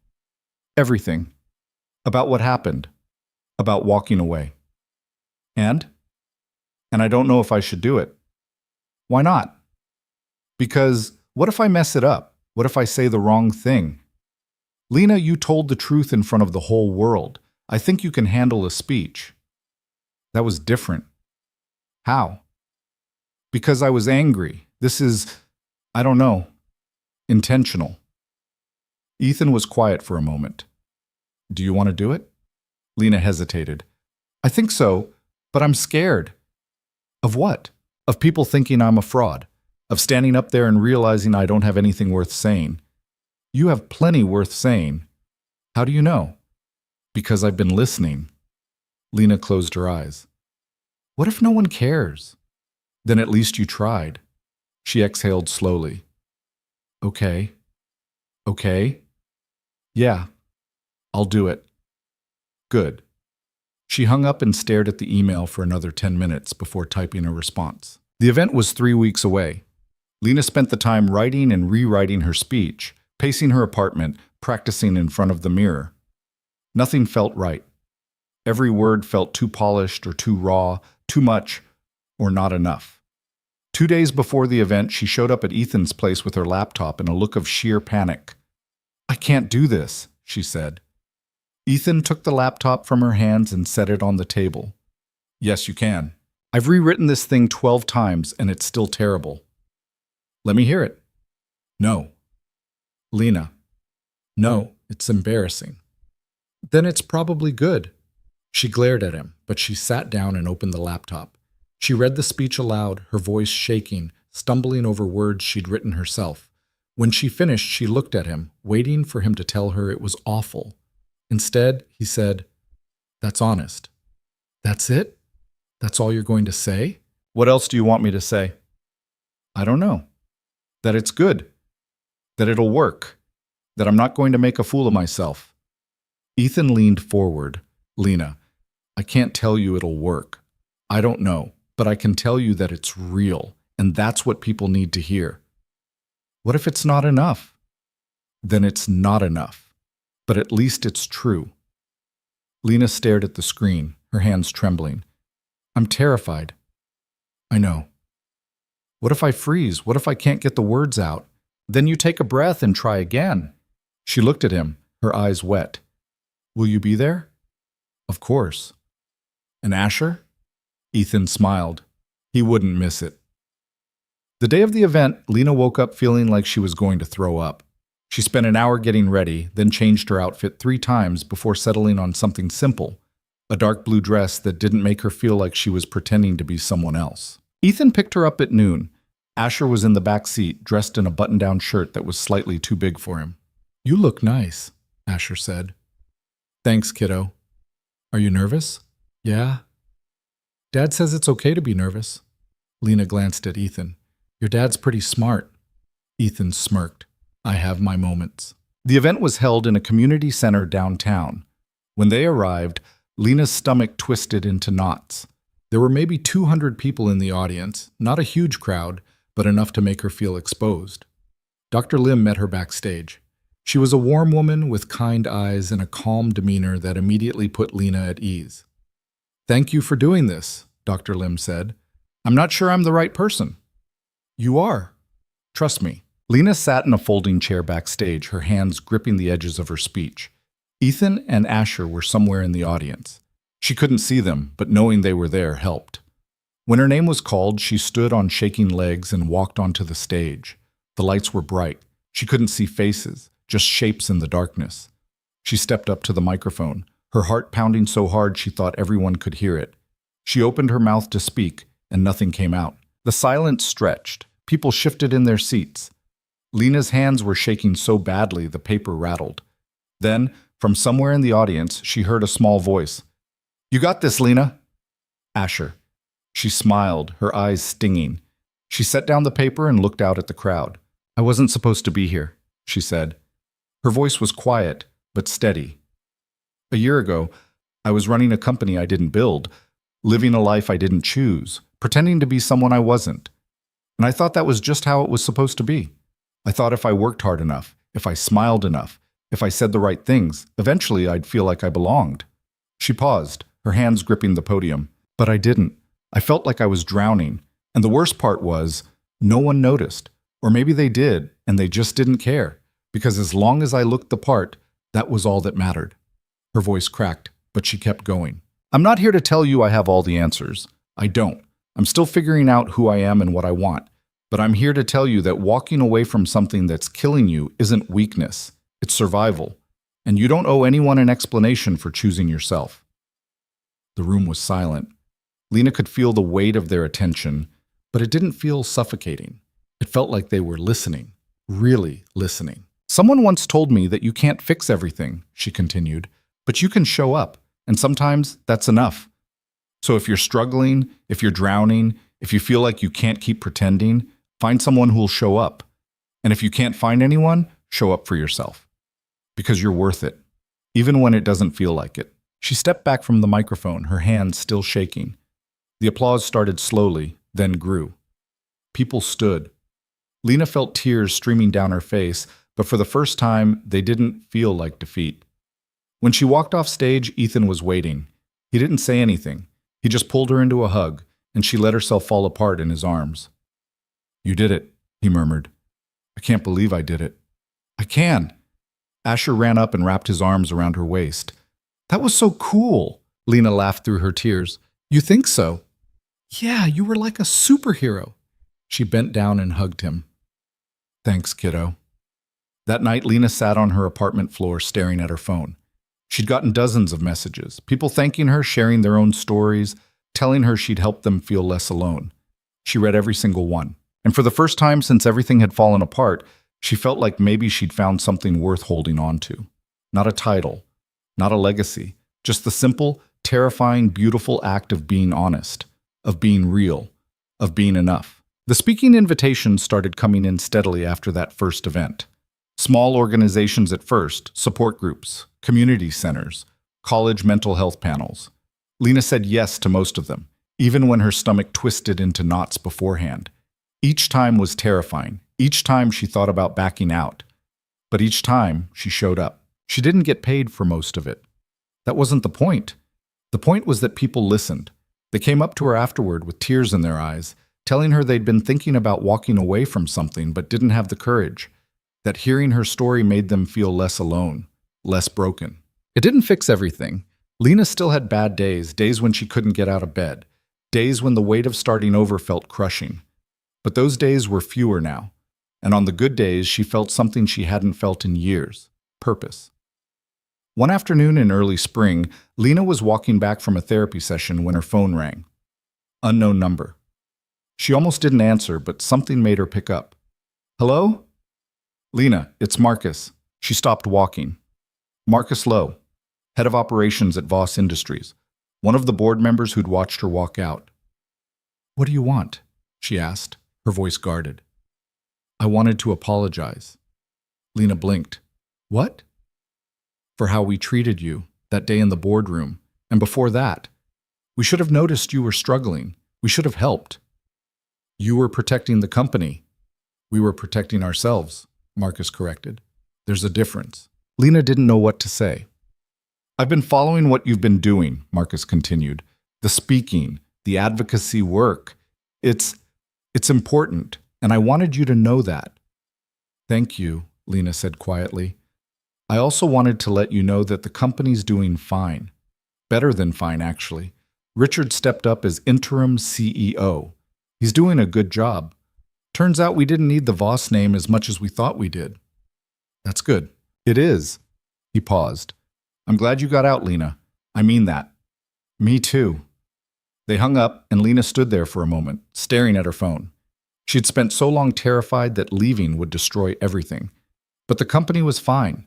everything. About what happened. About walking away. And I don't know if I should do it. Why not? Because what if I mess it up? What if I say the wrong thing? Lena, you told the truth in front of the whole world. I think you can handle a speech. That was different. How? Because I was angry. This is, I don't know, intentional. Ethan was quiet for a moment. Do you want to do it? Lena hesitated. I think so, but I'm scared. Of what? Of people thinking I'm a fraud. Of standing up there and realizing I don't have anything worth saying. You have plenty worth saying. How do you know? Because I've been listening. Lena closed her eyes. What if no one cares? Then at least you tried. She exhaled slowly. Okay. Okay. Yeah. I'll do it. Good. She hung up and stared at the email for another 10 minutes before typing a response. The event was 3 weeks away. Lena spent the time writing and rewriting her speech, pacing her apartment, practicing in front of the mirror. Nothing felt right. Every word felt too polished or too raw, too much, or not enough. 2 days before the event, she showed up at Ethan's place with her laptop in a look of sheer panic. I can't do this, she said. Ethan took the laptop from her hands and set it on the table. Yes, you can. I've rewritten this thing 12 times and it's still terrible. Let me hear it. No. Lena. No, it's embarrassing. Then it's probably good. She glared at him, but she sat down and opened the laptop. She read the speech aloud, her voice shaking, stumbling over words she'd written herself. When she finished, she looked at him, waiting for him to tell her it was awful. Instead, he said, That's honest. That's it? That's all you're going to say? What else do you want me to say? I don't know. That it's good. That it'll work. that I'm not going to make a fool of myself. Ethan leaned forward. Lena, I can't tell you it'll work. I don't know, but I can tell you that it's real, and that's what people need to hear. What if it's not enough? Then it's not enough, but at least it's true. Lena stared at the screen, her hands trembling. I'm terrified. I know. What if I freeze? What if I can't get the words out? Then you take a breath and try again. She looked at him, her eyes wet. Will you be there? Of course. And Asher? Ethan smiled. He wouldn't miss it. The day of the event, Lena woke up feeling like she was going to throw up. She spent an hour getting ready, then changed her outfit 3 times before settling on something simple, a dark blue dress that didn't make her feel like she was pretending to be someone else. Ethan picked her up at noon. Asher was in the back seat, dressed in a button-down shirt that was slightly too big for him. You look nice, Asher said. Thanks, kiddo. Are you nervous? Yeah. Dad says it's okay to be nervous. Lena glanced at Ethan. Your dad's pretty smart. Ethan smirked. I have my moments. The event was held in a community center downtown. When they arrived, Lena's stomach twisted into knots. There were maybe 200 people in the audience, not a huge crowd, but enough to make her feel exposed. Dr. Lim met her backstage. She was a warm woman with kind eyes and a calm demeanor that immediately put Lena at ease. Thank you for doing this, Dr. Lim said. I'm not sure I'm the right person. You are. Trust me. Lena sat in a folding chair backstage, her hands gripping the edges of her speech. Ethan and Asher were somewhere in the audience. She couldn't see them, but knowing they were there helped. When her name was called, she stood on shaking legs and walked onto the stage. The lights were bright. She couldn't see faces, just shapes in the darkness. She stepped up to the microphone, her heart pounding so hard she thought everyone could hear it. She opened her mouth to speak, and nothing came out. The silence stretched. People shifted in their seats. Lena's hands were shaking so badly the paper rattled. Then, from somewhere in the audience, she heard a small voice. You got this, Lena. Asher. She smiled, her eyes stinging. She set down the paper and looked out at the crowd. I wasn't supposed to be here, she said. Her voice was quiet, but steady. A year ago, I was running a company I didn't build, living a life I didn't choose, pretending to be someone I wasn't. And I thought that was just how it was supposed to be. I thought if I worked hard enough, if I smiled enough, if I said the right things, eventually I'd feel like I belonged. She paused, her hands gripping the podium. But I didn't. I felt like I was drowning. And the worst part was, no one noticed. Or maybe they did, and they just didn't care. Because as long as I looked the part, that was all that mattered. Her voice cracked, but she kept going. I'm not here to tell you I have all the answers. I don't. I'm still figuring out who I am and what I want. But I'm here to tell you that walking away from something that's killing you isn't weakness. It's survival. And you don't owe anyone an explanation for choosing yourself. The room was silent. Lena could feel the weight of their attention, but it didn't feel suffocating. It felt like they were listening, really listening. Someone once told me that you can't fix everything, she continued, but you can show up, and sometimes that's enough. So if you're struggling, if you're drowning, if you feel like you can't keep pretending, find someone who'll show up. And if you can't find anyone, show up for yourself. Because you're worth it, even when it doesn't feel like it. She stepped back from the microphone, her hands still shaking. The applause started slowly, then grew. People stood. Lena felt tears streaming down her face, but for the first time, they didn't feel like defeat. When she walked off stage, Ethan was waiting. He didn't say anything. He just pulled her into a hug, and she let herself fall apart in his arms. You did it, he murmured. I can't believe I did it. I can. Asher ran up and wrapped his arms around her waist. That was so cool, Lena laughed through her tears. You think so? Yeah, you were like a superhero. She bent down and hugged him. Thanks, kiddo. That night, Lena sat on her apartment floor staring at her phone. She'd gotten dozens of messages, people thanking her, sharing their own stories, telling her she'd helped them feel less alone. She read every single one. And for the first time since everything had fallen apart, she felt like maybe she'd found something worth holding on to. Not a title, not a legacy, just the simple, terrifying, beautiful act of being honest, of being real, of being enough. The speaking invitations started coming in steadily after that first event. Small organizations at first, support groups, community centers, college mental health panels. Lena said yes to most of them, even when her stomach twisted into knots beforehand. Each time was terrifying. Each time she thought about backing out. But each time she showed up. She didn't get paid for most of it. That wasn't the point. The point was that people listened. They came up to her afterward with tears in their eyes, telling her they'd been thinking about walking away from something but didn't have the courage. That hearing her story made them feel less alone, less broken. It didn't fix everything. Lena still had bad days, days when she couldn't get out of bed, days when the weight of starting over felt crushing. But those days were fewer now, and on the good days she felt something she hadn't felt in years: purpose. One afternoon in early spring, Lena was walking back from a therapy session when her phone rang. Unknown number. She almost didn't answer, but something made her pick up. Hello? Lena, it's Marcus. She stopped walking. Marcus Lowe, head of operations at Voss Industries, one of the board members who'd watched her walk out. What do you want? She asked, her voice guarded. I wanted to apologize. Lena blinked. What? For how we treated you that day in the boardroom, and before that. We should have noticed you were struggling. We should have helped. You were protecting the company. We were protecting ourselves, Marcus corrected. There's a difference. Lena didn't know what to say. I've been following what you've been doing, Marcus continued. The speaking, the advocacy work. It's important, and I wanted you to know that. Thank you, Lena said quietly. I also wanted to let you know that the company's doing fine. Better than fine, actually. Richard stepped up as interim CEO. He's doing a good job. Turns out we didn't need the Voss name as much as we thought we did. That's good. It is. He paused. I'm glad you got out, Lena. I mean that. Me too. They hung up, and Lena stood there for a moment, staring at her phone. She'd spent so long terrified that leaving would destroy everything. But the company was fine.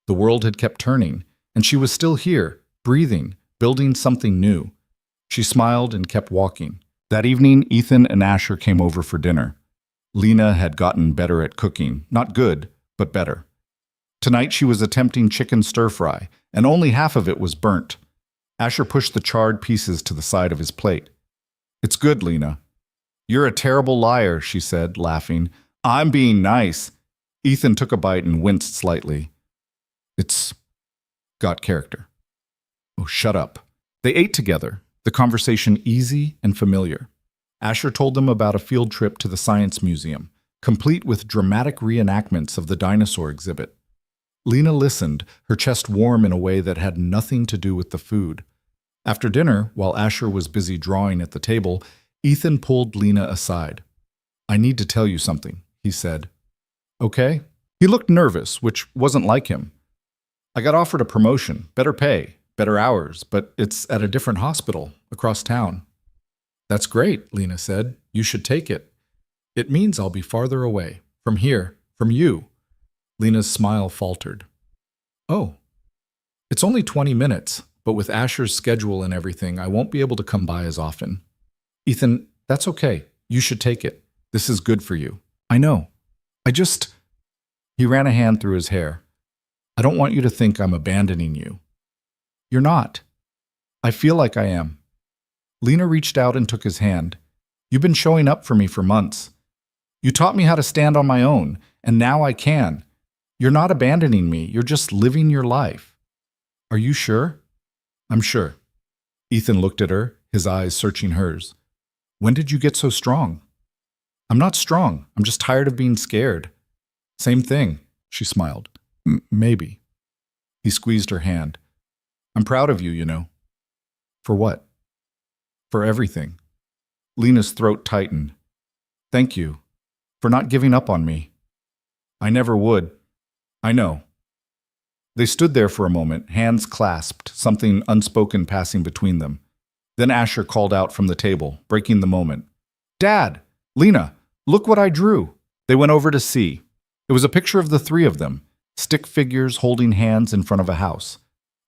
The world had kept turning, and she was still here, breathing, building something new. She smiled and kept walking. That evening, Ethan and Asher came over for dinner. Lena had gotten better at cooking. Not good, but better. Tonight she was attempting chicken stir-fry, and only half of it was burnt. Asher pushed the charred pieces to the side of his plate. It's good, Lena. You're a terrible liar, she said, laughing. I'm being nice. Ethan took a bite and winced slightly. It's got character. Oh, shut up. They ate together, the conversation easy and familiar. Asher told them about a field trip to the Science Museum, complete with dramatic reenactments of the dinosaur exhibit. Lena listened, her chest warm in a way that had nothing to do with the food. After dinner, while Asher was busy drawing at the table, Ethan pulled Lena aside. I need to tell you something, he said. Okay? He looked nervous, which wasn't like him. I got offered a promotion, better pay, better hours, but it's at a different hospital across town. That's great, Lena said. You should take it. It means I'll be farther away, from here, from you. Lena's smile faltered. Oh, it's only 20 minutes, but with Asher's schedule and everything, I won't be able to come by as often. Ethan, that's okay. You should take it. This is good for you. I know. He ran a hand through his hair. I don't want you to think I'm abandoning you. You're not. I feel like I am. Lena reached out and took his hand. You've been showing up for me for months. You taught me how to stand on my own, and now I can. You're not abandoning me. You're just living your life. Are you sure? I'm sure. Ethan looked at her, his eyes searching hers. When did you get so strong? I'm not strong. I'm just tired of being scared. Same thing, she smiled. Maybe. He squeezed her hand. I'm proud of you, you know. For what? For everything. Lena's throat tightened. Thank you. For not giving up on me. I never would. I know. They stood there for a moment, hands clasped, something unspoken passing between them. Then Asher called out from the table, breaking the moment. Dad! Lena! Look what I drew! They went over to see. It was a picture of the three of them, stick figures holding hands in front of a house.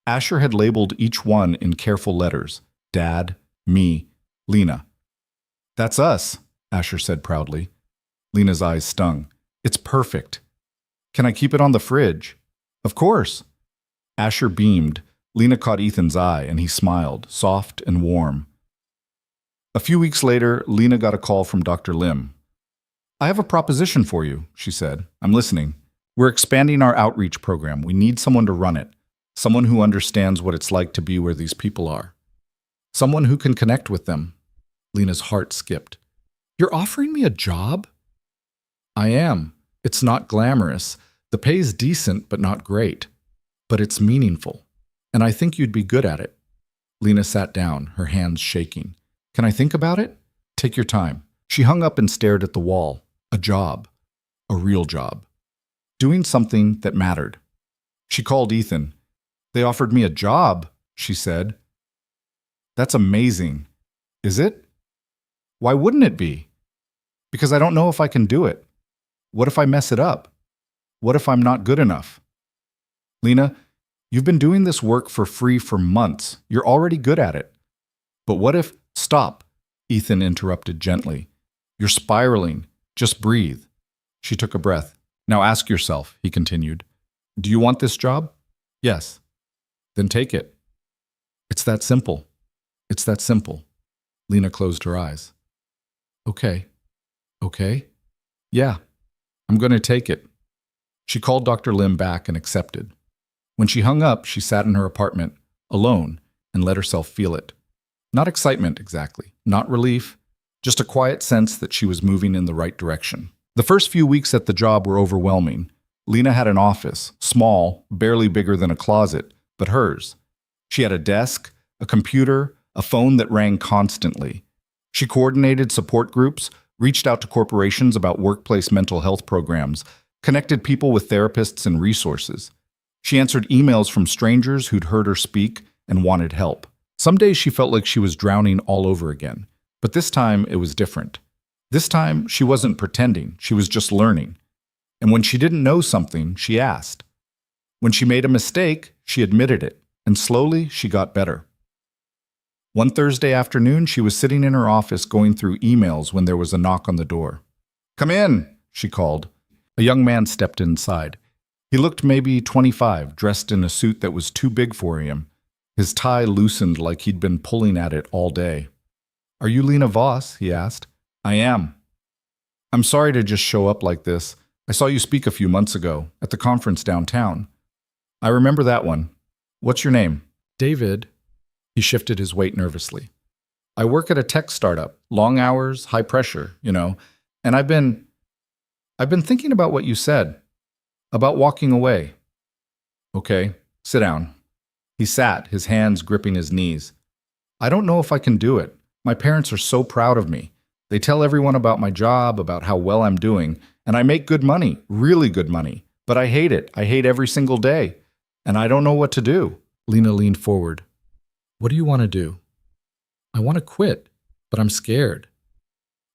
Asher had labeled each one in careful letters. Dad, me, Lena. That's us, Asher said proudly. Lena's eyes stung. It's perfect. Can I keep it on the fridge? Of course. Asher beamed. Lena caught Ethan's eye, and he smiled, soft and warm. A few weeks later, Lena got a call from Dr. Lim. I have a proposition for you, she said. I'm listening. We're expanding our outreach program. We need someone to run it. Someone who understands what it's like to be where these people are. Someone who can connect with them. Lena's heart skipped. You're offering me a job? I am. It's not glamorous. The pay's decent, but not great. But it's meaningful. And I think you'd be good at it. Lena sat down, her hands shaking. Can I think about it? Take your time. She hung up and stared at the wall. A job. A real job. Doing something that mattered. She called Ethan. They offered me a job, she said. That's amazing. Is it? Why wouldn't it be? Because I don't know if I can do it. What if I mess it up? What if I'm not good enough? Lena, you've been doing this work for free for months. You're already good at it. But what if... Stop, Ethan interrupted gently. You're spiraling. Just breathe. She took a breath. Now ask yourself, he continued. Do you want this job? Yes. Then take it. It's that simple. It's that simple. Lena closed her eyes. Okay. Okay. Yeah. I'm going to take it. She called Dr. Lim back and accepted. When she hung up, she sat in her apartment, alone, and let herself feel it. Not excitement, exactly. Not relief. Just a quiet sense that she was moving in the right direction. The first few weeks at the job were overwhelming. Lena had an office, small, barely bigger than a closet, but hers. She had a desk, a computer, a phone that rang constantly. She coordinated support groups, reached out to corporations about workplace mental health programs, connected people with therapists and resources. She answered emails from strangers who'd heard her speak and wanted help. Some days she felt like she was drowning all over again, but this time it was different. This time she wasn't pretending, she was just learning. And when she didn't know something, she asked. When she made a mistake, she admitted it, and slowly she got better. One Thursday afternoon, she was sitting in her office going through emails when there was a knock on the door. Come in, she called. A young man stepped inside. He looked maybe 25, dressed in a suit that was too big for him. His tie loosened like he'd been pulling at it all day. Are you Lena Voss? He asked. I am. I'm sorry to just show up like this. I saw you speak a few months ago at the conference downtown. I remember that one. What's your name? David. He shifted his weight nervously. I work at a tech startup, long hours, high pressure, and I've been thinking about what you said, about walking away. Okay, sit down. He sat, his hands gripping his knees. I don't know if I can do it. My parents are so proud of me. They tell everyone about my job, about how well I'm doing, and I make good money, really good money. But I hate it. I hate every single day. And I don't know what to do. Lena leaned forward. What do you want to do? I want to quit, but I'm scared.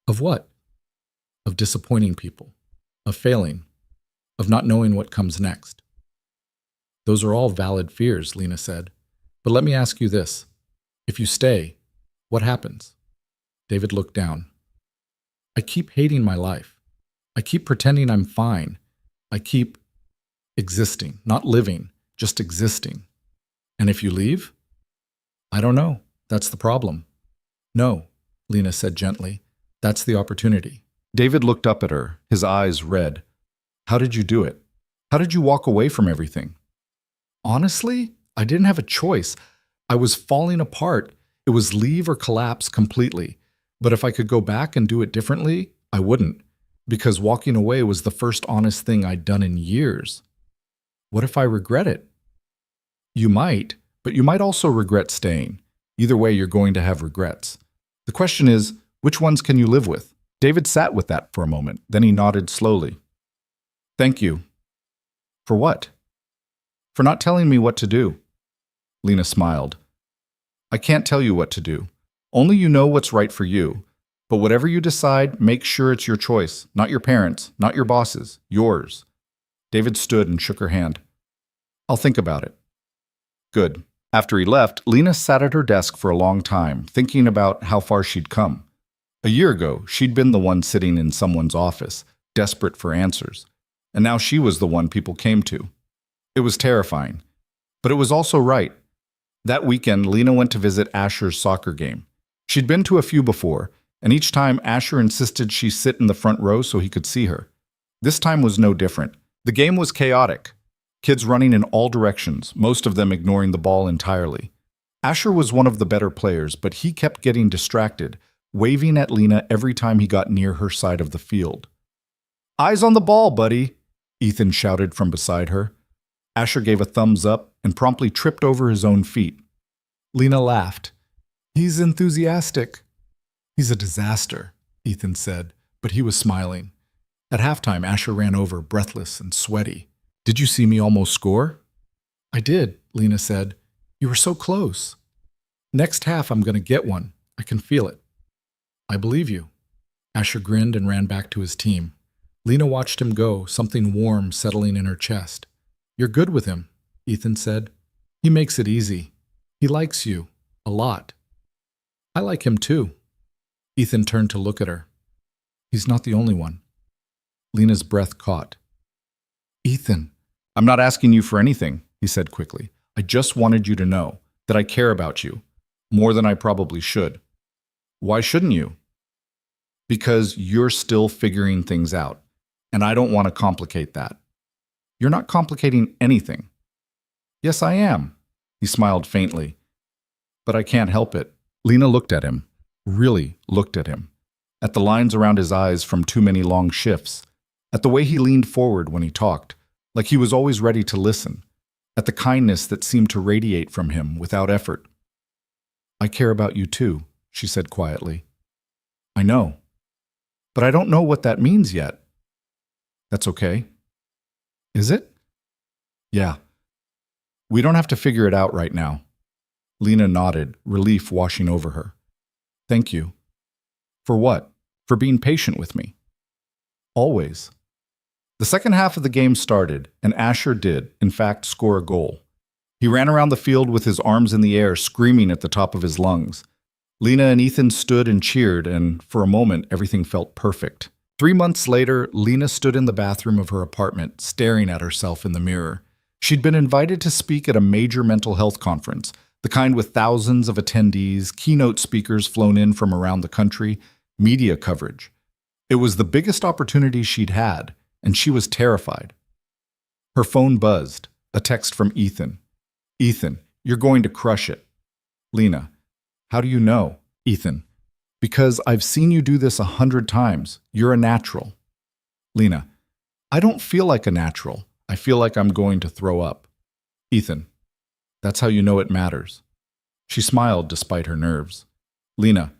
Of what? Of disappointing people, of failing, of not knowing what comes next. Those are all valid fears, Lena said. But let me ask you this. If you stay, what happens? David looked down. I keep hating my life. I keep pretending I'm fine. I keep existing, not living, just existing. And if you leave? I don't know. That's the problem. No, Lena said gently. That's the opportunity. David looked up at her, his eyes red. How did you do it? How did you walk away from everything? Honestly, I didn't have a choice. I was falling apart. It was leave or collapse completely. But if I could go back and do it differently, I wouldn't. Because walking away was the first honest thing I'd done in years. What if I regret it? You might, but you might also regret staying. Either way, you're going to have regrets. The question is, which ones can you live with? David sat with that for a moment. Then he nodded slowly. Thank you. For what? For not telling me what to do. Lena smiled. I can't tell you what to do. Only you know what's right for you. But whatever you decide, make sure it's your choice, not your parents, not your bosses, yours. David stood and shook her hand. I'll think about it. Good. After he left, Lena sat at her desk for a long time, thinking about how far she'd come. A year ago, she'd been the one sitting in someone's office, desperate for answers. and now she was the one people came to. It was terrifying, but it was also right. That weekend, Lena went to visit Asher's soccer game. She'd been to a few before, and each time Asher insisted she sit in the front row so he could see her. This time was no different. The game was chaotic. Kids running in all directions, most of them ignoring the ball entirely. Asher was one of the better players, but he kept getting distracted, waving at Lena every time he got near her side of the field. "Eyes on the ball, buddy," Ethan shouted from beside her. Asher gave a thumbs up and promptly tripped over his own feet. Lena laughed. "He's enthusiastic." "He's a disaster," Ethan said, but he was smiling. At halftime, Asher ran over, breathless and sweaty. "Did you see me almost score?" "I did," Lena said. "You were so close." "Next half, I'm going to get one. I can feel it." "I believe you." Asher grinned and ran back to his team. Lena watched him go, something warm settling in her chest. "You're good with him," Ethan said. "He makes it easy. He likes you. A lot." "I like him too." Ethan turned to look at her. "He's not the only one." Lena's breath caught. "Ethan." "I'm not asking you for anything," he said quickly. "I just wanted you to know that I care about you, more than I probably should." "Why shouldn't you?" "Because you're still figuring things out, and I don't want to complicate that." "You're not complicating anything." "Yes, I am." He smiled faintly. "But I can't help it." Lena looked at him, really looked at him, at the lines around his eyes from too many long shifts, at the way he leaned forward when he talked, like he was always ready to listen, at the kindness that seemed to radiate from him without effort. "I care about you too," she said quietly. "I know. But I don't know what that means yet." "That's okay." "Is it?" "Yeah. We don't have to figure it out right now." Lena nodded, relief washing over her. "Thank you." "For what?" "For being patient with me." "Always." The second half of the game started, and Asher did, in fact, score a goal. He ran around the field with his arms in the air, screaming at the top of his lungs. Lena and Ethan stood and cheered, and for a moment, everything felt perfect. 3 months later, Lena stood in the bathroom of her apartment, staring at herself in the mirror. She'd been invited to speak at a major mental health conference, the kind with thousands of attendees, keynote speakers flown in from around the country, media coverage. It was the biggest opportunity she'd had, and she was terrified. Her phone buzzed, a text from Ethan. "Ethan, you're going to crush it." Lena, "How do you know?" Ethan, "Because I've seen you do this 100 times. You're a natural." Lena, "I don't feel like a natural. I feel like I'm going to throw up." Ethan, "That's how you know it matters." She smiled despite her nerves. Lena,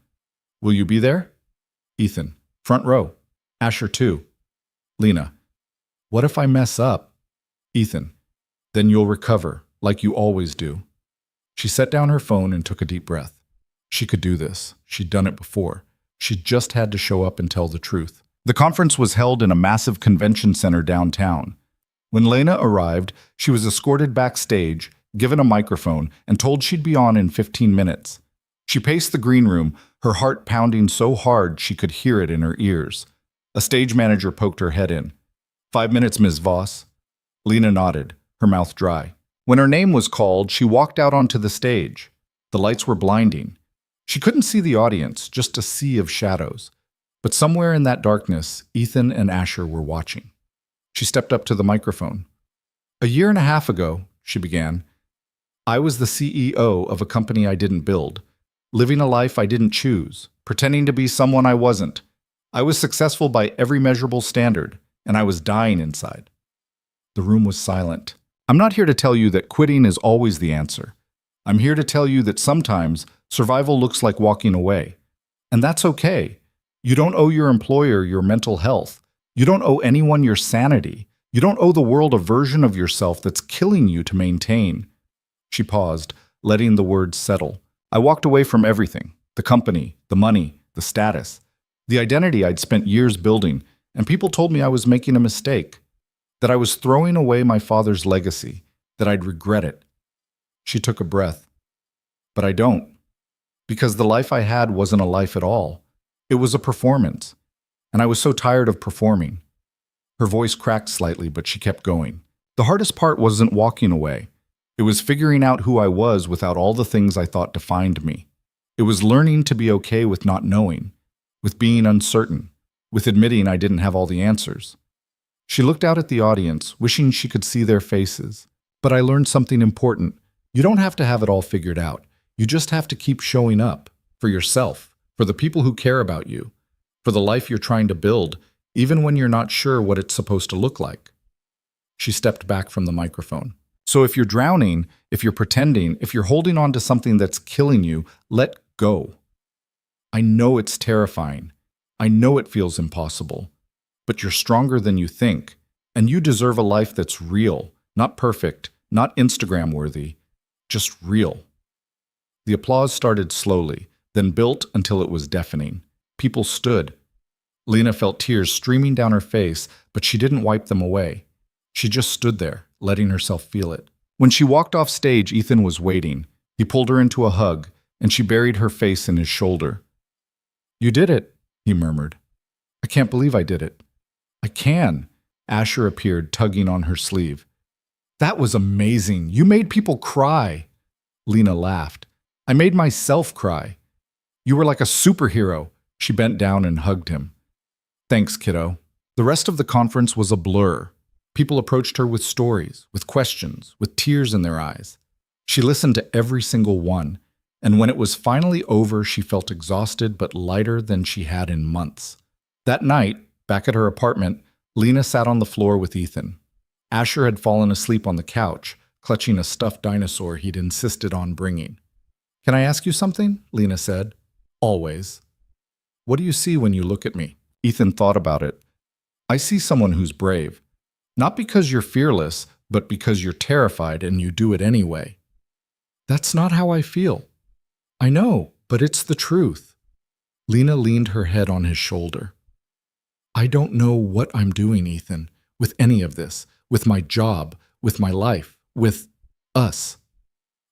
"Will you be there?" Ethan, "Front row. Asher too." Lena, "What if I mess up?" Ethan, "Then you'll recover, like you always do." She set down her phone and took a deep breath. She could do this. She'd done it before. She just had to show up and tell the truth. The conference was held in a massive convention center downtown. When Lena arrived, she was escorted backstage, given a microphone, and told she'd be on in 15 minutes. She paced the green room, her heart pounding so hard she could hear it in her ears. A stage manager poked her head in. 5 minutes, Ms. Voss." Lena nodded, her mouth dry. When her name was called, she walked out onto the stage. The lights were blinding. She couldn't see the audience, just a sea of shadows. But somewhere in that darkness, Ethan and Asher were watching. She stepped up to the microphone. "A year and a half ago," she began, "I was the CEO of a company I didn't build, living a life I didn't choose, pretending to be someone I wasn't. I was successful by every measurable standard, and I was dying inside." The room was silent. "I'm not here to tell you that quitting is always the answer. I'm here to tell you that sometimes survival looks like walking away. And that's okay. You don't owe your employer your mental health. You don't owe anyone your sanity. You don't owe the world a version of yourself that's killing you to maintain." She paused, letting the words settle. "I walked away from everything, the company, the money, the status, the identity I'd spent years building, and people told me I was making a mistake, that I was throwing away my father's legacy, that I'd regret it." She took a breath. "But I don't. Because the life I had wasn't a life at all. It was a performance. And I was so tired of performing. Her voice cracked slightly, but she kept going. The hardest part wasn't walking away. It was figuring out who I was without all the things I thought defined me. It was learning to be okay with not knowing, with being uncertain, with admitting I didn't have all the answers. She looked out at the audience, wishing she could see their faces. But I learned something important. You don't have to have it all figured out. You just have to keep showing up for yourself, for the people who care about you, for the life you're trying to build, even when you're not sure what it's supposed to look like. She stepped back from the microphone. So if you're drowning, if you're pretending, if you're holding on to something that's killing you, let go. I know it's terrifying. I know it feels impossible. But you're stronger than you think, and you deserve a life that's real, not perfect, not Instagram worthy, just real. The applause started slowly, then built until it was deafening. People stood. Lena felt tears streaming down her face, but she didn't wipe them away. She just stood there, letting herself feel it. When she walked off stage, Ethan was waiting. He pulled her into a hug, and she buried her face in his shoulder. "You did it," he murmured. "I can't believe I did it." "I can." Asher appeared, tugging on her sleeve. "That was amazing. You made people cry." Lena laughed. "I made myself cry. You were like a superhero." She bent down and hugged him. "Thanks, kiddo." The rest of the conference was a blur. People approached her with stories, with questions, with tears in their eyes. She listened to every single one, and when it was finally over, she felt exhausted but lighter than she had in months. That night, back at her apartment, Lena sat on the floor with Ethan. Asher had fallen asleep on the couch, clutching a stuffed dinosaur he'd insisted on bringing. "Can I ask you something?" Lena said. "Always." "What do you see when you look at me?" Ethan thought about it. "I see someone who's brave. Not because you're fearless, but because you're terrified and you do it anyway." "That's not how I feel." "I know, but it's the truth." Lena leaned her head on his shoulder. "I don't know what I'm doing, Ethan, with any of this, with my job, with my life, with us."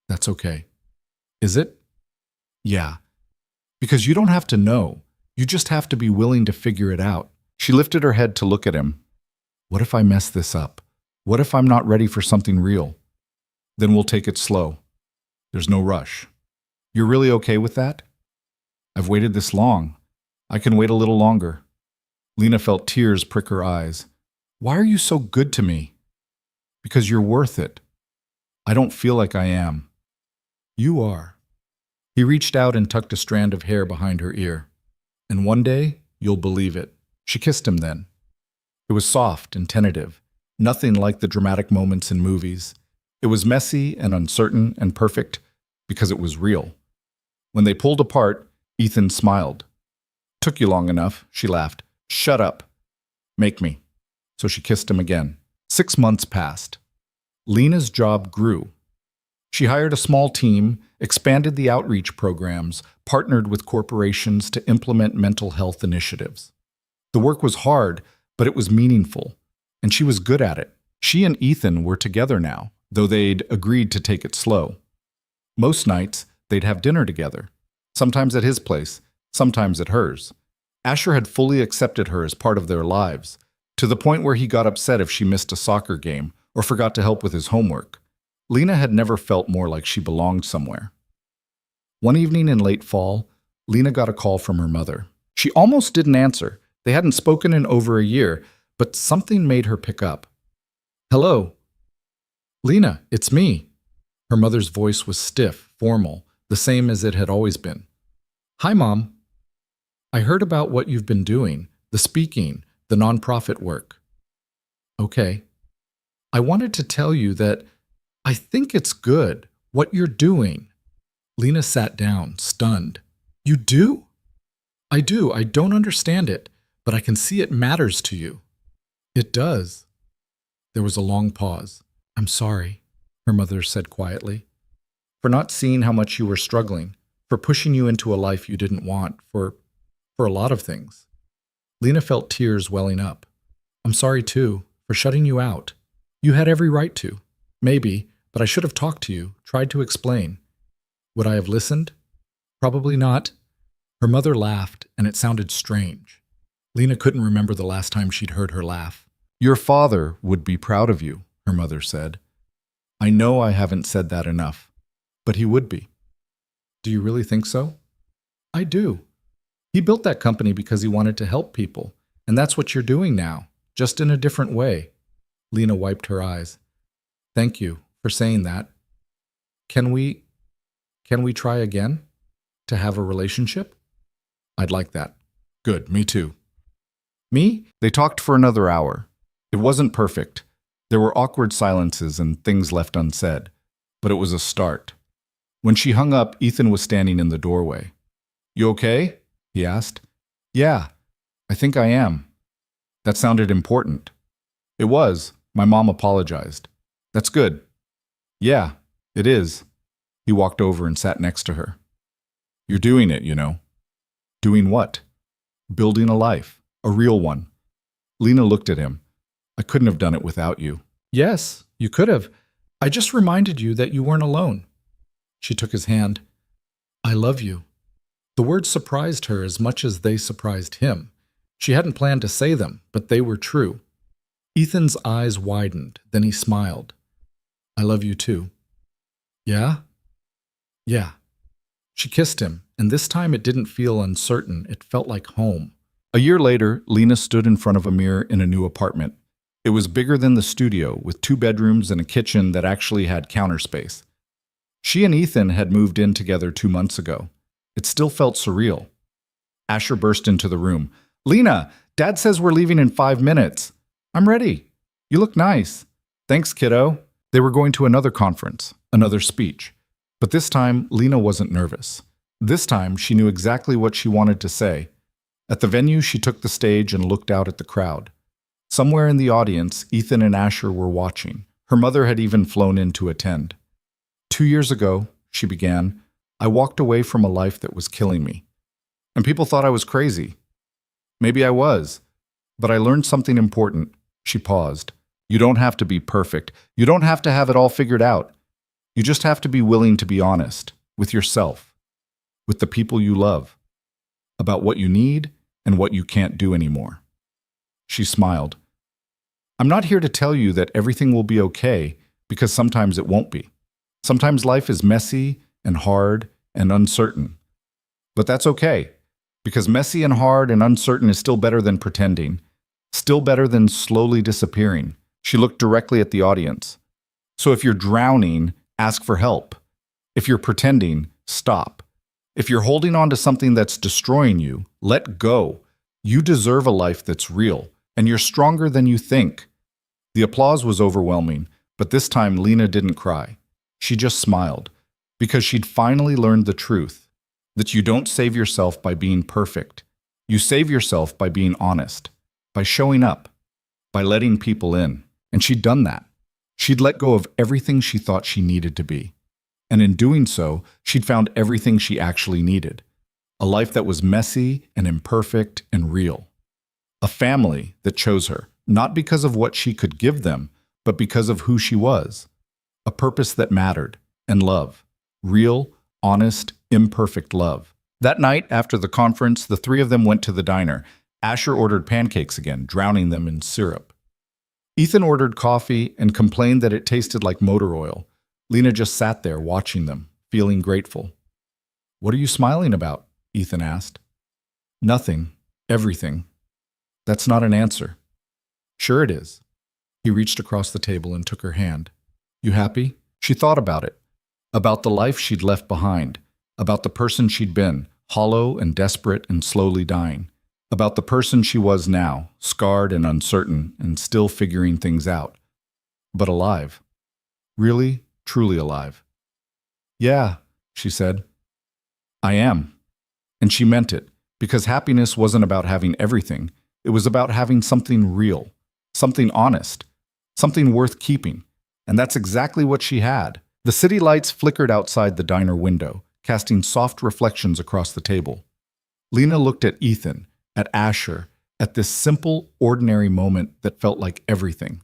"That's okay." "Is it?" "Yeah. Because you don't have to know. You just have to be willing to figure it out." She lifted her head to look at him. "What if I mess this up? What if I'm not ready for something real? Then we'll take it slow. There's no rush. You're really okay with that?" "I've waited this long. I can wait a little longer." Lena felt tears prick her eyes. "Why are you so good to me?" "Because you're worth it." "I don't feel like I am." "You are." He reached out and tucked a strand of hair behind her ear. "And one day, you'll believe it." She kissed him then. It was soft and tentative, nothing like the dramatic moments in movies. It was messy and uncertain and perfect because it was real. When they pulled apart, Ethan smiled. "Took you long enough," she laughed. "Shut up. Make me." So she kissed him again. 6 months passed. Lena's job grew. She hired a small team, expanded the outreach programs, partnered with corporations to implement mental health initiatives. The work was hard, but it was meaningful, and she was good at it. She and Ethan were together now, though they'd agreed to take it slow. Most nights, they'd have dinner together, sometimes at his place, sometimes at hers. Asher had fully accepted her as part of their lives, to the point where he got upset if she missed a soccer game or forgot to help with his homework. Lena had never felt more like she belonged somewhere. One evening in late fall, Lena got a call from her mother. She almost didn't answer. They hadn't spoken in over a year, but something made her pick up. "Hello." "Lena, it's me." Her mother's voice was stiff, formal, the same as it had always been. "Hi, Mom. I heard about what you've been doing, the speaking, the nonprofit work." "Okay. I wanted to tell you that I think it's good, what you're doing." Lena sat down, stunned. "You do?" "I do. I don't understand it, but I can see it matters to you." "It does." There was a long pause. "I'm sorry," her mother said quietly, "for not seeing how much you were struggling, for pushing you into a life you didn't want, for a lot of things." Lena felt tears welling up. "I'm sorry too, for shutting you out. You had every right to. Maybe, but I should have talked to you, tried to explain. Would I have listened? Probably not." Her mother laughed, and it sounded strange. Lena couldn't remember the last time she'd heard her laugh. Your father would be proud of you, her mother said. I know I haven't said that enough, but he would be. Do you really think so? I do. He built that company because he wanted to help people, and that's what you're doing now, just in a different way. Lena wiped her eyes. Thank you for saying that. Can we try again? To have a relationship? I'd like that. Good, me too. Me? They talked for another hour. It wasn't perfect. There were awkward silences and things left unsaid, but it was a start. When she hung up, Ethan was standing in the doorway. You okay? He asked. Yeah, I think I am. That sounded important. It was. My mom apologized. That's good. Yeah, it is. He walked over and sat next to her. You're doing it, you know. Doing what? Building a life, a real one. Lena looked at him. I couldn't have done it without you. Yes, you could have. I just reminded you that you weren't alone. She took his hand. I love you. The words surprised her as much as they surprised him. She hadn't planned to say them, but they were true. Ethan's eyes widened, then he smiled. I love you too. Yeah? Yeah. She kissed him, and this time it didn't feel uncertain. It felt like home. A year later, Lena stood in front of a mirror in a new apartment. It was bigger than the studio, with 2 bedrooms and a kitchen that actually had counter space. She and Ethan had moved in together 2 months ago. It still felt surreal. Asher burst into the room. Lena, Dad says we're leaving in 5 minutes. I'm ready. You look nice. Thanks, kiddo. They were going to another conference, another speech. But this time, Lena wasn't nervous. This time, she knew exactly what she wanted to say. At the venue, she took the stage and looked out at the crowd. Somewhere in the audience, Ethan and Asher were watching. Her mother had even flown in to attend. 2 years ago, she began, I walked away from a life that was killing me. And people thought I was crazy. Maybe I was. But I learned something important. She paused. You don't have to be perfect. You don't have to have it all figured out. You just have to be willing to be honest with yourself, with the people you love, about what you need and what you can't do anymore. She smiled. I'm not here to tell you that everything will be okay, because sometimes it won't be. Sometimes life is messy and hard and uncertain. But that's okay, because messy and hard and uncertain is still better than pretending, still better than slowly disappearing. She looked directly at the audience. So if you're drowning, ask for help. If you're pretending, stop. If you're holding on to something that's destroying you, let go. You deserve a life that's real, and you're stronger than you think. The applause was overwhelming, but this time Lena didn't cry. She just smiled, because she'd finally learned the truth, that you don't save yourself by being perfect. You save yourself by being honest, by showing up, by letting people in. And she'd done that. She'd let go of everything she thought she needed to be. And in doing so, she'd found everything she actually needed. A life that was messy and imperfect and real. A family that chose her, not because of what she could give them, but because of who she was. A purpose that mattered, and love. Real, honest, imperfect love. That night, after the conference, the 3 of them went to the diner. Asher ordered pancakes again, drowning them in syrup. Ethan ordered coffee and complained that it tasted like motor oil. Lena just sat there watching them, feeling grateful. What are you smiling about? Ethan asked. Nothing. Everything. That's not an answer. Sure it is. He reached across the table and took her hand. You happy? She thought about it. About the life she'd left behind. About the person she'd been, hollow and desperate and slowly dying. About the person she was now, scarred and uncertain and still figuring things out. But alive. Really, truly alive. Yeah, she said. I am. And she meant it, because happiness wasn't about having everything. It was about having something real, something honest, something worth keeping. And that's exactly what she had. The city lights flickered outside the diner window, casting soft reflections across the table. Lena looked at Ethan, at Asher, at this simple, ordinary moment that felt like everything.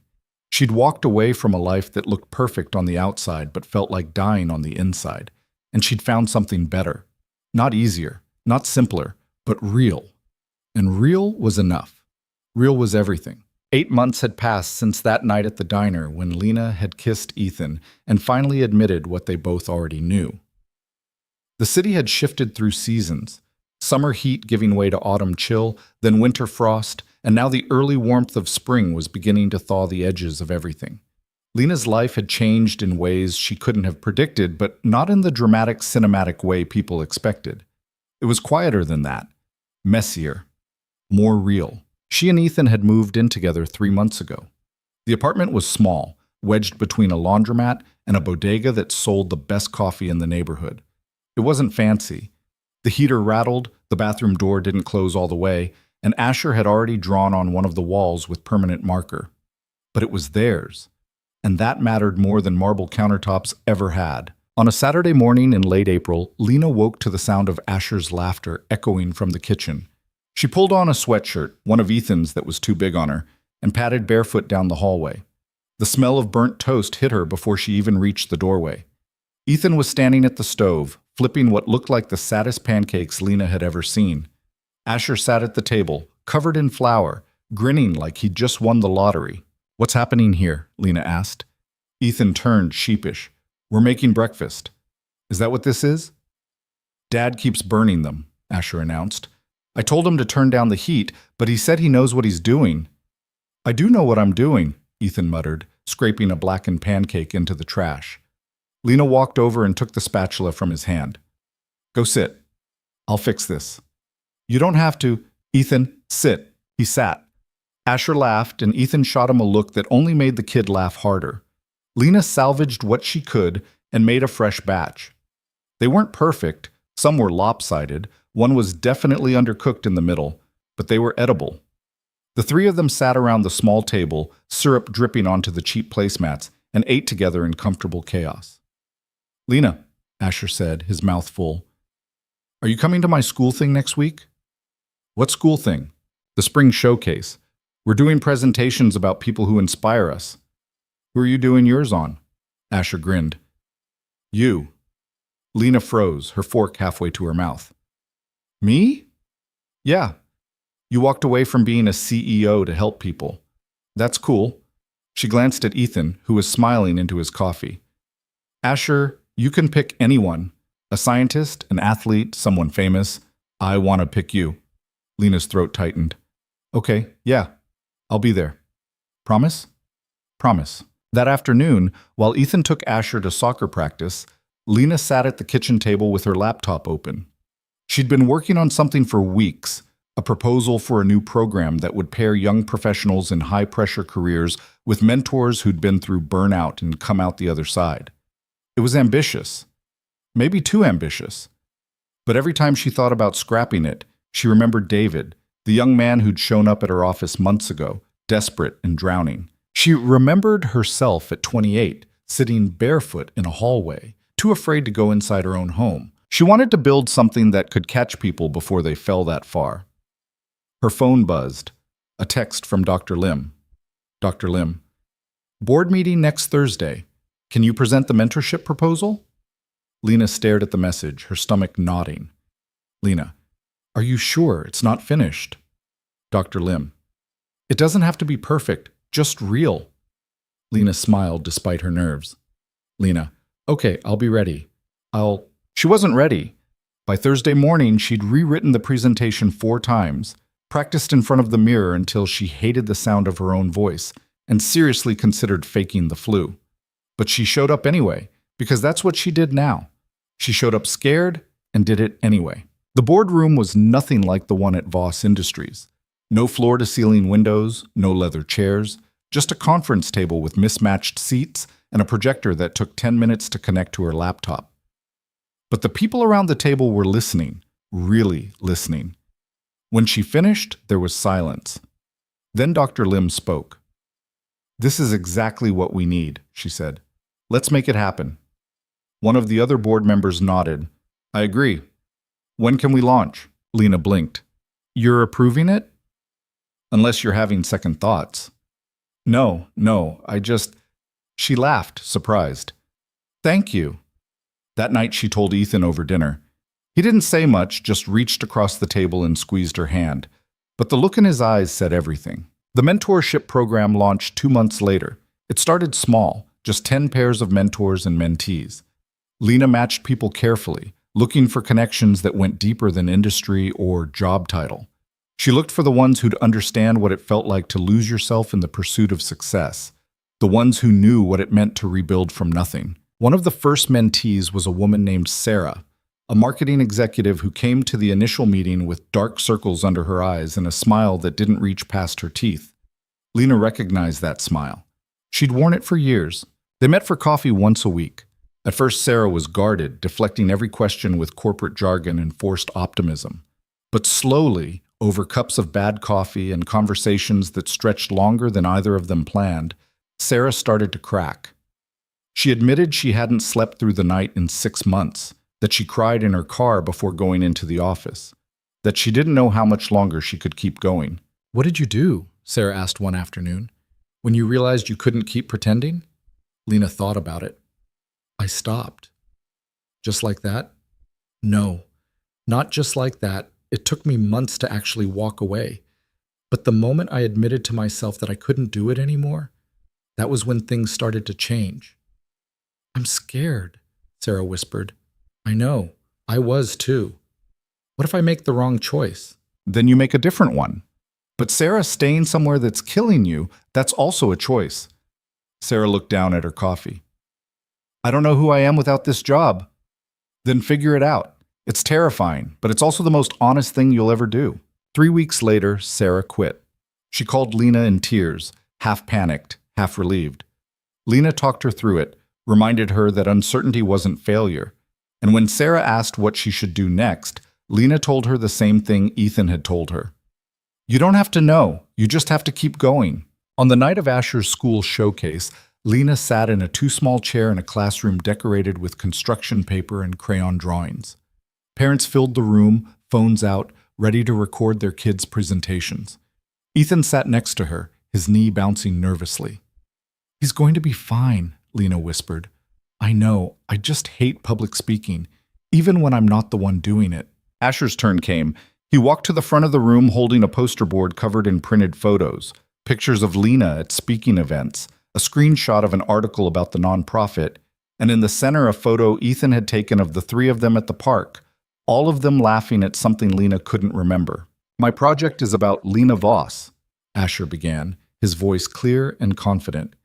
She'd walked away from a life that looked perfect on the outside but felt like dying on the inside. And she'd found something better. Not easier, not simpler, but real. And real was enough. Real was everything. 8 months had passed since that night at the diner when Lena had kissed Ethan and finally admitted what they both already knew. The city had shifted through seasons, summer heat giving way to autumn chill, then winter frost, and now the early warmth of spring was beginning to thaw the edges of everything. Lena's life had changed in ways she couldn't have predicted, but not in the dramatic, cinematic way people expected. It was quieter than that, messier, more real. She and Ethan had moved in together 3 months ago. The apartment was small, wedged between a laundromat and a bodega that sold the best coffee in the neighborhood. It wasn't fancy. The heater rattled, the bathroom door didn't close all the way, and Asher had already drawn on one of the walls with permanent marker. But it was theirs, and that mattered more than marble countertops ever had. On a Saturday morning in late April, Lena woke to the sound of Asher's laughter echoing from the kitchen. She pulled on a sweatshirt, one of Ethan's that was too big on her, and padded barefoot down the hallway. The smell of burnt toast hit her before she even reached the doorway. Ethan was standing at the stove, flipping what looked like the saddest pancakes Lena had ever seen. Asher sat at the table, covered in flour, grinning like he'd just won the lottery. "What's happening here?" Lena asked. Ethan turned, sheepish. "We're making breakfast." "Is that what this is?" "Dad keeps burning them," Asher announced. "I told him to turn down the heat, but he said he knows what he's doing." "I do know what I'm doing," Ethan muttered, scraping a blackened pancake into the trash. Lena walked over and took the spatula from his hand. "Go sit. I'll fix this." "You don't have to." "Ethan, sit." He sat. Asher laughed, and Ethan shot him a look that only made the kid laugh harder. Lena salvaged what she could and made a fresh batch. They weren't perfect. Some were lopsided. One was definitely undercooked in the middle, but they were edible. The three of them sat around the small table, syrup dripping onto the cheap placemats, and ate together in comfortable chaos. "Lena," Asher said, his mouth full, "are you coming to my school thing next week?" "What school thing?" "The spring showcase. We're doing presentations about people who inspire us." "Who are you doing yours on?" Asher grinned. "You." Lena froze, her fork halfway to her mouth. "Me?" "Yeah. You walked away from being a CEO to help people. That's cool." She glanced at Ethan, who was smiling into his coffee. "Asher, you can pick anyone. A scientist, an athlete, someone famous. I want to pick you." Lena's throat tightened. "Okay, yeah. I'll be there." "Promise?" "Promise." That afternoon, while Ethan took Asher to soccer practice, Lena sat at the kitchen table with her laptop open. She'd been working on something for weeks, a proposal for a new program that would pair young professionals in high-pressure careers with mentors who'd been through burnout and come out the other side. It was ambitious, maybe too ambitious. But every time she thought about scrapping it, she remembered David, the young man who'd shown up at her office months ago, desperate and drowning. She remembered herself at 28, sitting barefoot in a hallway, too afraid to go inside her own home. She wanted to build something that could catch people before they fell that far. Her phone buzzed. A text from Dr. Lim. "Dr. Lim, board meeting next Thursday. Can you present the mentorship proposal?" Lena stared at the message, her stomach knotting. "Lena, are you sure it's not finished?" Dr. Lim, "It doesn't have to be perfect, just real." Lena smiled despite her nerves. Lena, "Okay, I'll be ready. She wasn't ready. By Thursday morning, she'd rewritten the presentation 4 times, practiced in front of the mirror until she hated the sound of her own voice, and seriously considered faking the flu. But she showed up anyway, because that's what she did now. She showed up scared and did it anyway. The boardroom was nothing like the one at Voss Industries. No floor-to-ceiling windows, no leather chairs, just a conference table with mismatched seats and a projector that took 10 minutes to connect to her laptop. But the people around the table were listening, really listening. When she finished, there was silence. Then Dr. Lim spoke. "This is exactly what we need," she said. "Let's make it happen." One of the other board members nodded. "I agree. When can we launch?" Lena blinked. "You're approving it?" "Unless you're having second thoughts." No, She laughed, surprised. "Thank you." That night she told Ethan over dinner. He didn't say much, just reached across the table and squeezed her hand. But the look in his eyes said everything. The mentorship program launched 2 months later. It started small, just 10 pairs of mentors and mentees. Lena matched people carefully, looking for connections that went deeper than industry or job title. She looked for the ones who'd understand what it felt like to lose yourself in the pursuit of success, the ones who knew what it meant to rebuild from nothing. One of the first mentees was a woman named Sarah, a marketing executive who came to the initial meeting with dark circles under her eyes and a smile that didn't reach past her teeth. Lena recognized that smile. She'd worn it for years. They met for coffee once a week. At first, Sarah was guarded, deflecting every question with corporate jargon and forced optimism. But slowly, over cups of bad coffee and conversations that stretched longer than either of them planned, Sarah started to crack. She admitted she hadn't slept through the night in 6 months, that she cried in her car before going into the office, that she didn't know how much longer she could keep going. "What did you do?" Sarah asked one afternoon. "When you realized you couldn't keep pretending?" Lena thought about it. "I stopped." "Just like that?" "No, not just like that. It took me months to actually walk away. But the moment I admitted to myself that I couldn't do it anymore, that was when things started to change." "I'm scared," Sarah whispered. "I know. I was too. What if I make the wrong choice?" Then you make a different one. But Sarah, staying somewhere that's killing you, that's also a choice. Sarah looked down at her coffee. "I don't know who I am without this job." "Then figure it out. It's terrifying, but it's also the most honest thing you'll ever do." 3 weeks later, Sarah quit. She called Lena in tears, half panicked, half relieved. Lena talked her through it, reminded her that uncertainty wasn't failure. And when Sarah asked what she should do next, Lena told her the same thing Ethan had told her. "You don't have to know, you just have to keep going." On the night of Asher's school showcase, Lena sat in a too-small chair in a classroom decorated with construction paper and crayon drawings. Parents filled the room, phones out, ready to record their kids' presentations. Ethan sat next to her, his knee bouncing nervously. "He's going to be fine," Lena whispered. "I know, I just hate public speaking, even when I'm not the one doing it." Asher's turn came. He walked to the front of the room holding a poster board covered in printed photos, pictures of Lena at speaking events, a screenshot of an article about the nonprofit, and in the center a photo Ethan had taken of the 3 of them at the park, all of them laughing at something Lena couldn't remember. "My project is about Lena Voss," Asher began, his voice clear and confident.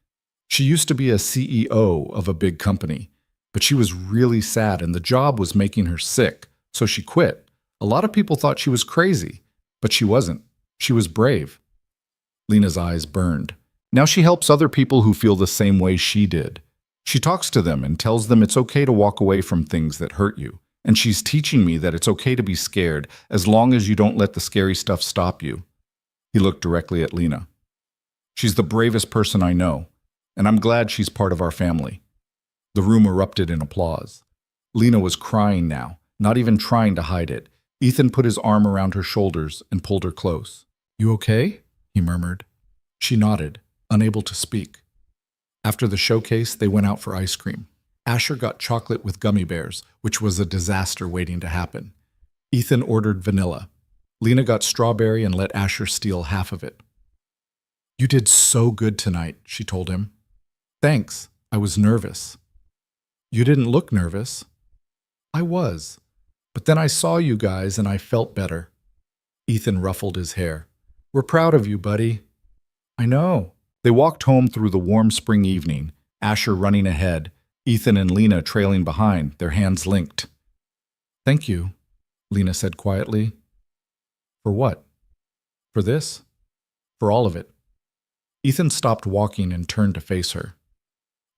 "She used to be a CEO of a big company, but she was really sad and the job was making her sick, so she quit. A lot of people thought she was crazy, but she wasn't. She was brave." Lena's eyes burned. Now she helps other people who feel the same way she did. She talks to them and tells them it's okay to walk away from things that hurt you. And she's teaching me that it's okay to be scared as long as you don't let the scary stuff stop you. He looked directly at Lena. "She's the bravest person I know, and I'm glad she's part of our family." The room erupted in applause. Lena was crying now, not even trying to hide it. Ethan put his arm around her shoulders and pulled her close. "You okay?" he murmured. She nodded, unable to speak. After the showcase, they went out for ice cream. Asher got chocolate with gummy bears, which was a disaster waiting to happen. Ethan ordered vanilla. Lena got strawberry and let Asher steal half of it. "You did so good tonight," she told him. "Thanks. I was nervous." "You didn't look nervous." "I was. But then I saw you guys and I felt better." Ethan ruffled his hair. "We're proud of you, buddy." "I know." They walked home through the warm spring evening, Asher running ahead, Ethan and Lena trailing behind, their hands linked. "Thank you," Lena said quietly. "For what?" "For this. For all of it." Ethan stopped walking and turned to face her.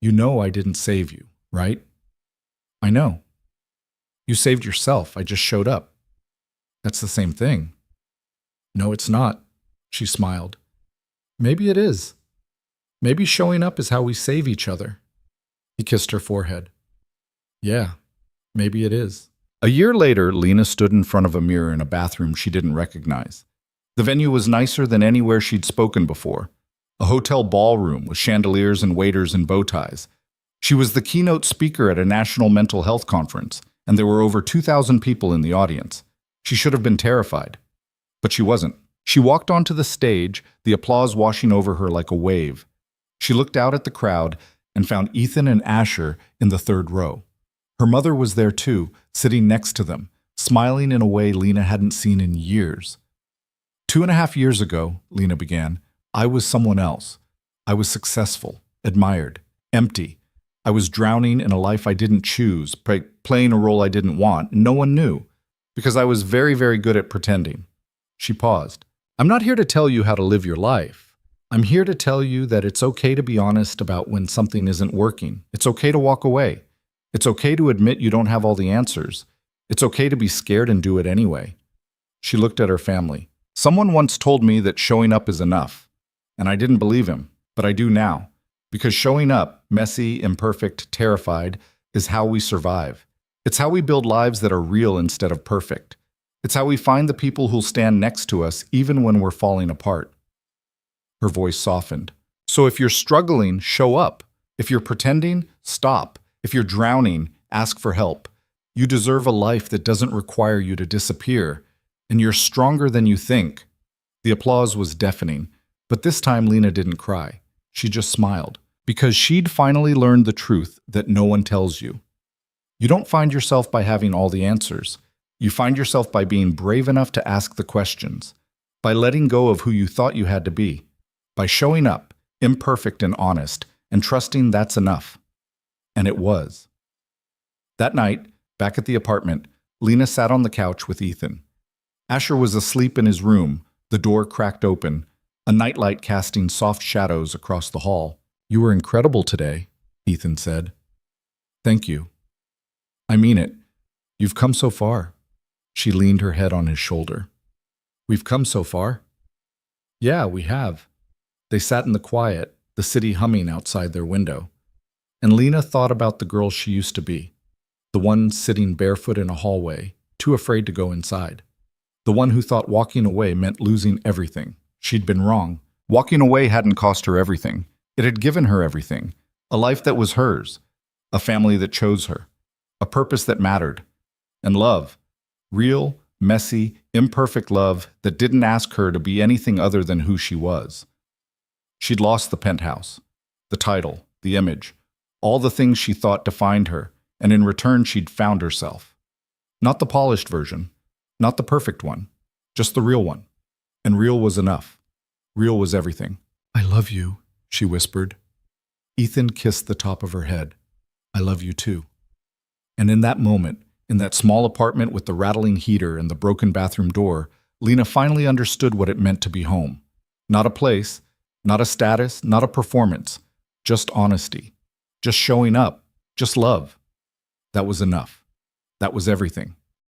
"You know I didn't save you, right?" "I know." "You saved yourself. I just showed up." "That's the same thing." "No, it's not," she smiled. "Maybe it is. Maybe showing up is how we save each other." He kissed her forehead. "Yeah, maybe it is." A year later, Lena stood in front of a mirror in a bathroom she didn't recognize. The venue was nicer than anywhere she'd spoken before. A hotel ballroom with chandeliers and waiters in bow ties. She was the keynote speaker at a national mental health conference, and there were over 2,000 people in the audience. She should have been terrified. But she wasn't. She walked onto the stage, the applause washing over her like a wave. She looked out at the crowd and found Ethan and Asher in the third row. Her mother was there too, sitting next to them, smiling in a way Lena hadn't seen in years. 2.5 years ago, Lena began, I was someone else. I was successful, admired, empty. I was drowning in a life I didn't choose, playing a role I didn't want, and no one knew, because I was very, very good at pretending. She paused. I'm not here to tell you how to live your life. I'm here to tell you that it's okay to be honest about when something isn't working. It's okay to walk away. It's okay to admit you don't have all the answers. It's okay to be scared and do it anyway. She looked at her family. Someone once told me that showing up is enough, and I didn't believe him, but I do now. Because showing up, messy, imperfect, terrified, is how we survive. It's how we build lives that are real instead of perfect. It's how we find the people who'll stand next to us even when we're falling apart. Her voice softened. So if you're struggling, show up. If you're pretending, stop. If you're drowning, ask for help. You deserve a life that doesn't require you to disappear, and you're stronger than you think. The applause was deafening, but this time Lena didn't cry. She just smiled, because she'd finally learned the truth that no one tells you. You don't find yourself by having all the answers. You find yourself by being brave enough to ask the questions, by letting go of who you thought you had to be, by showing up, imperfect and honest, and trusting that's enough. And it was. That night, back at the apartment, Lena sat on the couch with Ethan. Asher was asleep in his room, the door cracked open, a nightlight casting soft shadows across the hall. You were incredible today, Ethan said. Thank you. I mean it. You've come so far. She leaned her head on his shoulder. We've come so far? Yeah, we have. They sat in the quiet, the city humming outside their window. And Lena thought about the girl she used to be, the one sitting barefoot in a hallway, too afraid to go inside. The one who thought walking away meant losing everything. She'd been wrong. Walking away hadn't cost her everything. It had given her everything. A life that was hers. A family that chose her. A purpose that mattered. And love. Real, messy, imperfect love that didn't ask her to be anything other than who she was. She'd lost the penthouse, the title, the image, all the things she thought defined her, and in return she'd found herself. Not the polished version, not the perfect one, just the real one. And real was enough. Real was everything. I love you, she whispered. Ethan kissed the top of her head. I love you too. And in that moment, in that small apartment with the rattling heater and the broken bathroom door, Lena finally understood what it meant to be home. Not a place, not a status, not a performance, just honesty, just showing up, just love. That was enough. That was everything.